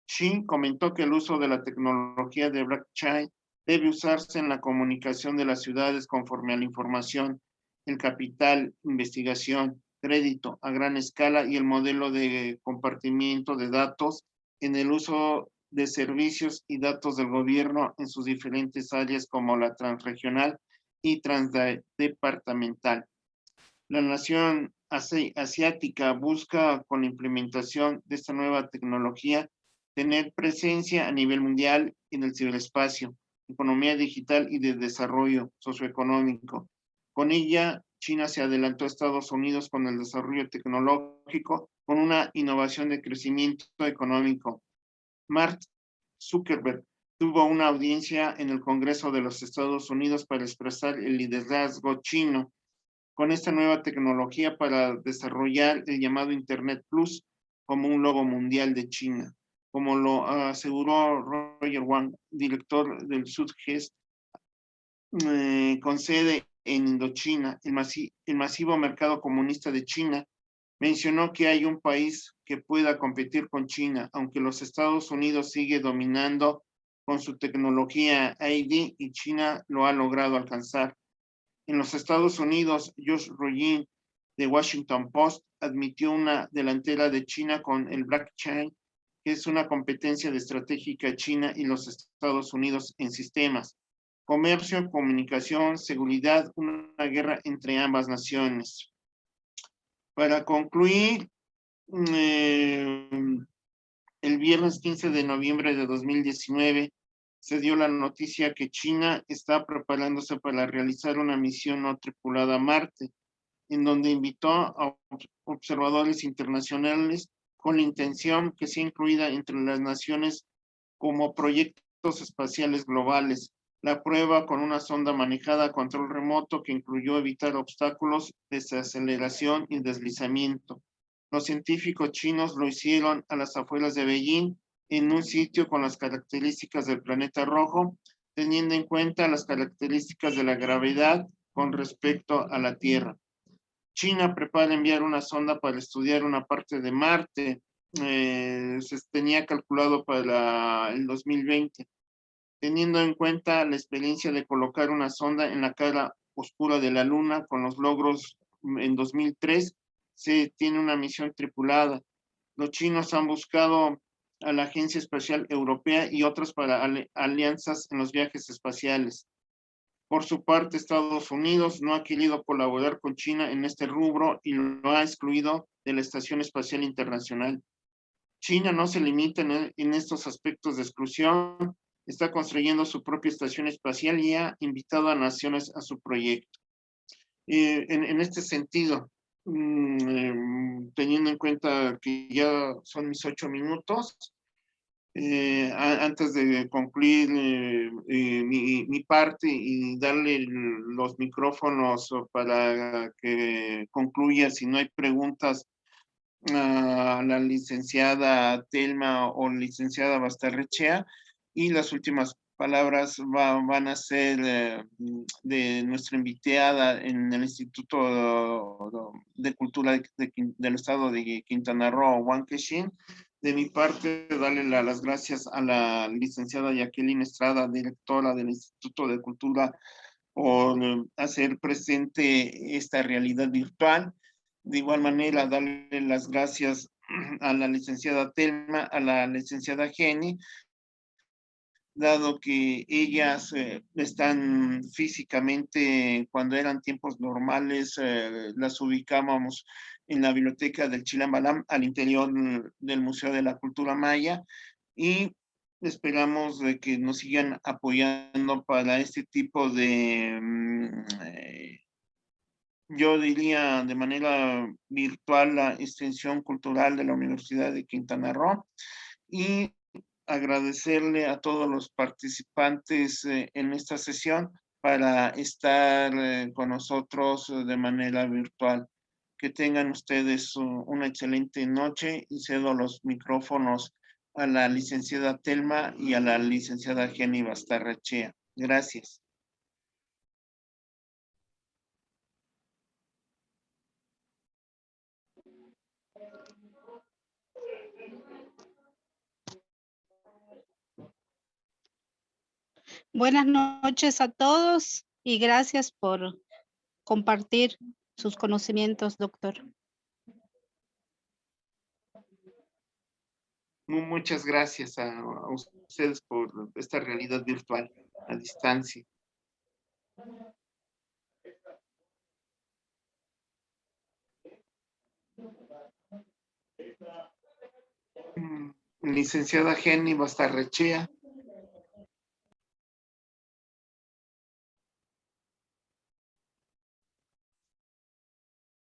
Xi comentó que el uso de la tecnología de blockchain debe usarse en la comunicación de las ciudades conforme a la información, el capital, investigación, crédito a gran escala y el modelo de compartimiento de datos en el uso de servicios y datos del gobierno en sus diferentes áreas como la transregional y transdepartamental. La nación asiática busca con la implementación de esta nueva tecnología tener presencia a nivel mundial en el ciberespacio, economía digital y de desarrollo socioeconómico. Con ella, China se adelantó a Estados Unidos con el desarrollo tecnológico, con una innovación de crecimiento económico. Mark Zuckerberg tuvo una audiencia en el Congreso de los Estados Unidos para expresar el liderazgo chino con esta nueva tecnología para desarrollar el llamado Internet Plus como un logo mundial de China. Como lo aseguró Roger Wang, director del SUDGEST, con sede en Indochina, el masivo mercado comunista de China, mencionó que hay un país que pueda competir con China, aunque los Estados Unidos sigue dominando con su tecnología ID y China lo ha logrado alcanzar. En los Estados Unidos, Josh Rogin de Washington Post admitió una delantera de China con el blockchain, que es una competencia de estratégica China y los Estados Unidos en sistemas, comercio, comunicación, seguridad, una guerra entre ambas naciones. Para concluir, el viernes 15 de noviembre de 2019 se dio la noticia que China está preparándose para realizar una misión no tripulada a Marte, en donde invitó a observadores internacionales con la intención que sea incluida entre las naciones como proyectos espaciales globales. La prueba con una sonda manejada a control remoto que incluyó evitar obstáculos, desaceleración y deslizamiento. Los científicos chinos lo hicieron a las afueras de Beijing, en un sitio con las características del planeta rojo, teniendo en cuenta las características de la gravedad con respecto a la Tierra. China prepara enviar una sonda para estudiar una parte de Marte. Se tenía calculado para el 2020. Teniendo en cuenta la experiencia de colocar una sonda en la cara oscura de la Luna con los logros en 2003, se tiene una misión tripulada. Los chinos han buscado a la Agencia Espacial Europea y otras para alianzas en los viajes espaciales. Por su parte, Estados Unidos no ha querido colaborar con China en este rubro y lo ha excluido de la Estación Espacial Internacional. China no se limita en estos aspectos de exclusión, está construyendo su propia estación espacial y ha invitado a naciones a su proyecto. En este sentido, teniendo en cuenta que ya son mis 8 minutos, antes de concluir mi parte y darle los micrófonos para que concluya, si no hay preguntas, a la licenciada Telma o licenciada Bastarrechea, y las últimas palabras van a ser de nuestra invitada en el Instituto de Cultura del Estado de Quintana Roo, Wang Kexin. De mi parte, darle las gracias a la licenciada Jacqueline Estrada, directora del Instituto de Cultura, por hacer presente esta realidad virtual. De igual manera, darle las gracias a la licenciada Telma, a la licenciada Jenny, dado que ellas están físicamente, cuando eran tiempos normales, las ubicábamos en la biblioteca del Chilambalam, al interior del Museo de la Cultura Maya, y esperamos de que nos sigan apoyando para este tipo de, yo diría de manera virtual, la extensión cultural de la Universidad de Quintana Roo, y agradecerle a todos los participantes en esta sesión para estar con nosotros de manera virtual. Que tengan ustedes una excelente noche, y cedo los micrófonos a la licenciada Telma y a la licenciada Jenny Bastarrechea. Gracias. Buenas noches a todos y gracias por compartir sus conocimientos, doctor. Muchas gracias a ustedes por esta realidad virtual a distancia. Licenciada Jenny Bastarrechea.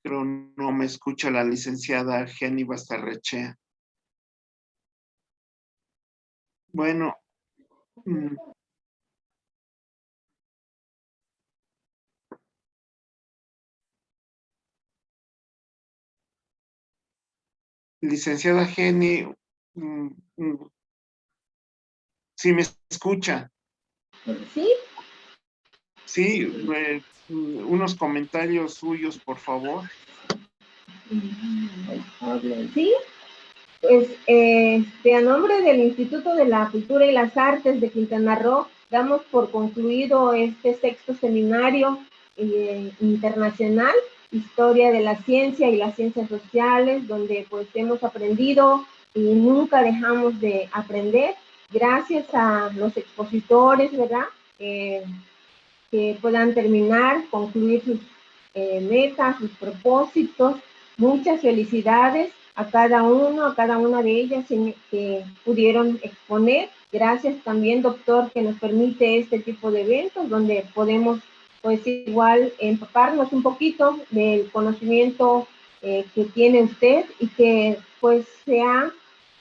Pero no me escucha la licenciada Jenny Bastarrechea. Bueno. Licenciada Jenny, ¿sí me escucha? Sí. Sí, unos comentarios suyos, por favor. Sí, pues a nombre del Instituto de la Cultura y las Artes de Quintana Roo, damos por concluido este sexto seminario internacional, Historia de la Ciencia y las Ciencias Sociales, donde pues hemos aprendido y nunca dejamos de aprender, gracias a los expositores, ¿verdad? Que puedan terminar, concluir sus metas, sus propósitos. Muchas felicidades a cada uno, a cada una de ellas que pudieron exponer. Gracias también, doctor, que nos permite este tipo de eventos donde podemos, pues igual, empaparnos un poquito del conocimiento que tiene usted y que pues se ha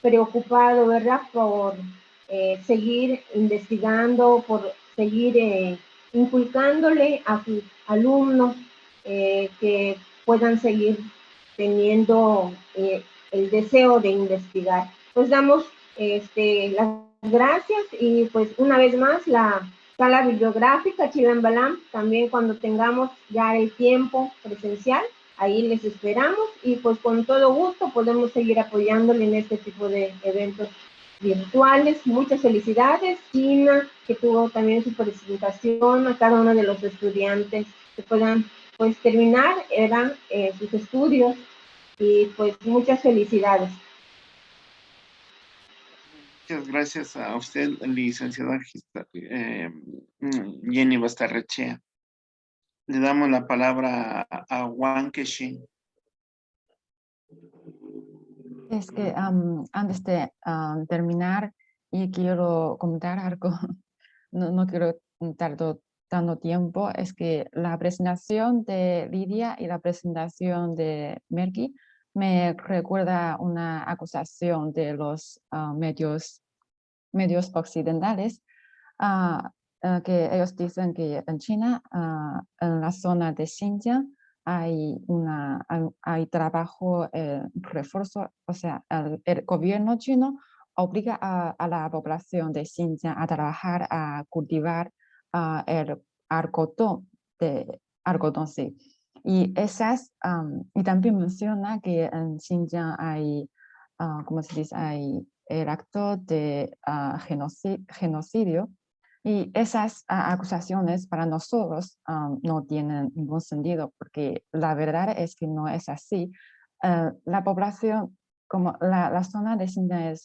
preocupado, ¿verdad?, por seguir investigando, por seguir inculcándole a sus alumnos que puedan seguir teniendo el deseo de investigar. Pues damos las gracias y pues una vez más la sala bibliográfica Chilambalam, también cuando tengamos ya el tiempo presencial, ahí les esperamos y pues con todo gusto podemos seguir apoyándole en este tipo de eventos virtuales. Muchas felicidades, Gina, que tuvo también su presentación, a cada uno de los estudiantes que puedan pues terminar sus estudios y pues muchas felicidades. Muchas gracias a usted, licenciada Jenny Bastarrechea. Le damos la palabra a Wang Keshin. Es que antes de terminar, y quiero comentar algo, no quiero tardar tanto tiempo, es que la presentación de Lidia y la presentación de Merky me recuerda una acusación de los medios occidentales, que ellos dicen que en China, en la zona de Xinjiang, hay trabajo, refuerzo, o sea, el gobierno chino obliga a la población de Xinjiang a trabajar, a cultivar el algodón, sí. Y y también menciona que en Xinjiang hay, ¿cómo se dice? Hay el acto de genocidio. Y esas acusaciones para nosotros no tienen ningún sentido, porque la verdad es que no es así. La población como la zona de Xinjiang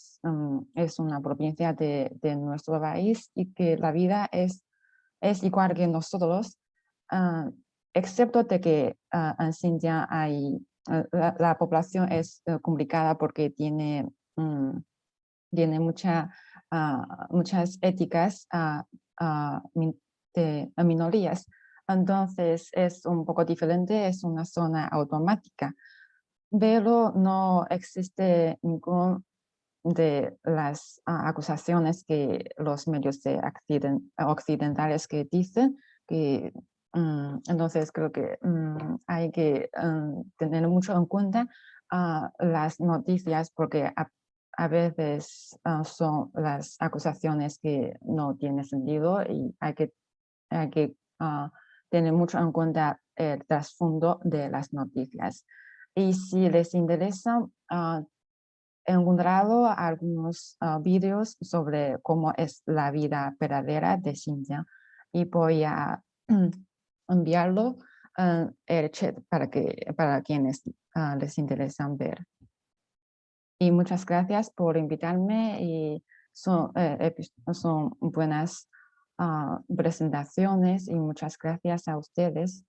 es una provincia de nuestro país y que la vida es igual que nosotros, excepto de que en Xinjiang la población es complicada porque tiene muchas éticas de minorías. Entonces es un poco diferente, es una zona automática, pero no existe ningún de las acusaciones que los medios occidentales que dicen que entonces creo que hay que tener mucho en cuenta las noticias porque a veces son las acusaciones que no tienen sentido y hay que tener mucho en cuenta el trasfondo de las noticias. Y si les interesa, he encontrado algunos vídeos sobre cómo es la vida verdadera de Xinjiang y voy a enviarlo en el chat para quienes les interesan ver. Y muchas gracias por invitarme y son buenas presentaciones y muchas gracias a ustedes.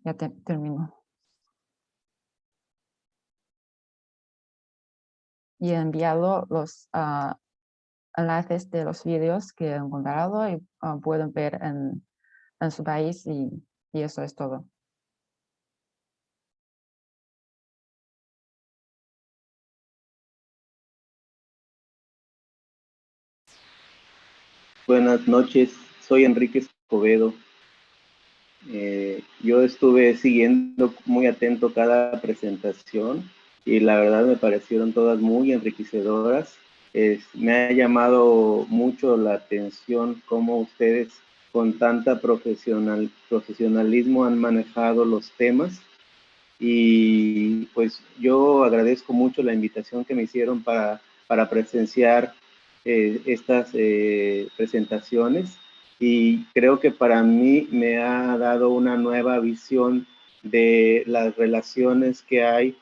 Ya termino. Y he enviado los enlaces de los vídeos que he encontrado y pueden ver en su país y eso es todo. Buenas noches, soy Enrique Escobedo. Yo estuve siguiendo muy atento cada presentación y la verdad me parecieron todas muy enriquecedoras. Me ha llamado mucho la atención cómo ustedes con tanta profesionalismo han manejado los temas y pues yo agradezco mucho la invitación que me hicieron para presenciar estas presentaciones y creo que para mí me ha dado una nueva visión de las relaciones que hay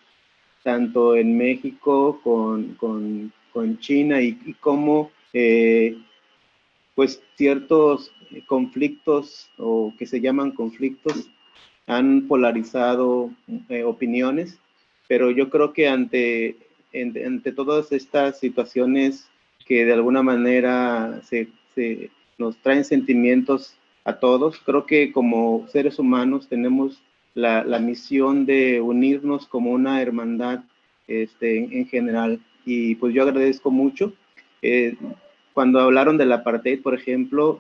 tanto en México con China y cómo pues ciertos conflictos o que se llaman conflictos han polarizado opiniones, pero yo creo que ante todas estas situaciones que de alguna manera nos traen sentimientos a todos, creo que como seres humanos tenemos la misión de unirnos como una hermandad en general. Y pues yo agradezco mucho. Cuando hablaron del apartheid, por ejemplo,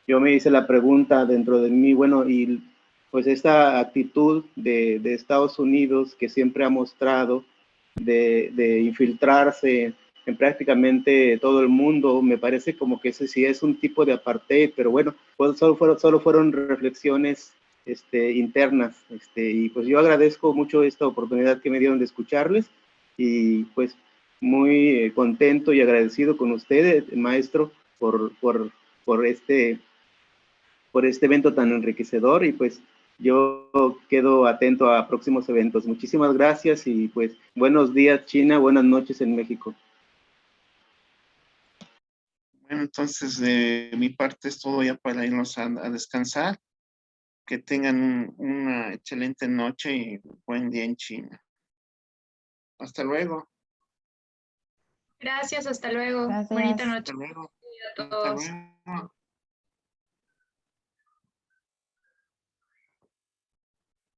yo me hice la pregunta dentro de mí, bueno, y pues esta actitud de Estados Unidos que siempre ha mostrado de infiltrarse en prácticamente todo el mundo, me parece como que ese sí es un tipo de apartheid, pero bueno, pues solo fueron reflexiones internas, y pues yo agradezco mucho esta oportunidad que me dieron de escucharles y pues muy contento y agradecido con usted, maestro, por este evento tan enriquecedor y pues yo quedo atento a próximos eventos. Muchísimas gracias y pues buenos días China, buenas noches en México. Bueno, entonces de mi parte es todo ya para irnos a descansar. Que tengan una excelente noche y buen día en China. Hasta luego. Gracias, hasta luego. Gracias. Bonita noche Hasta luego. a todos. Hasta luego.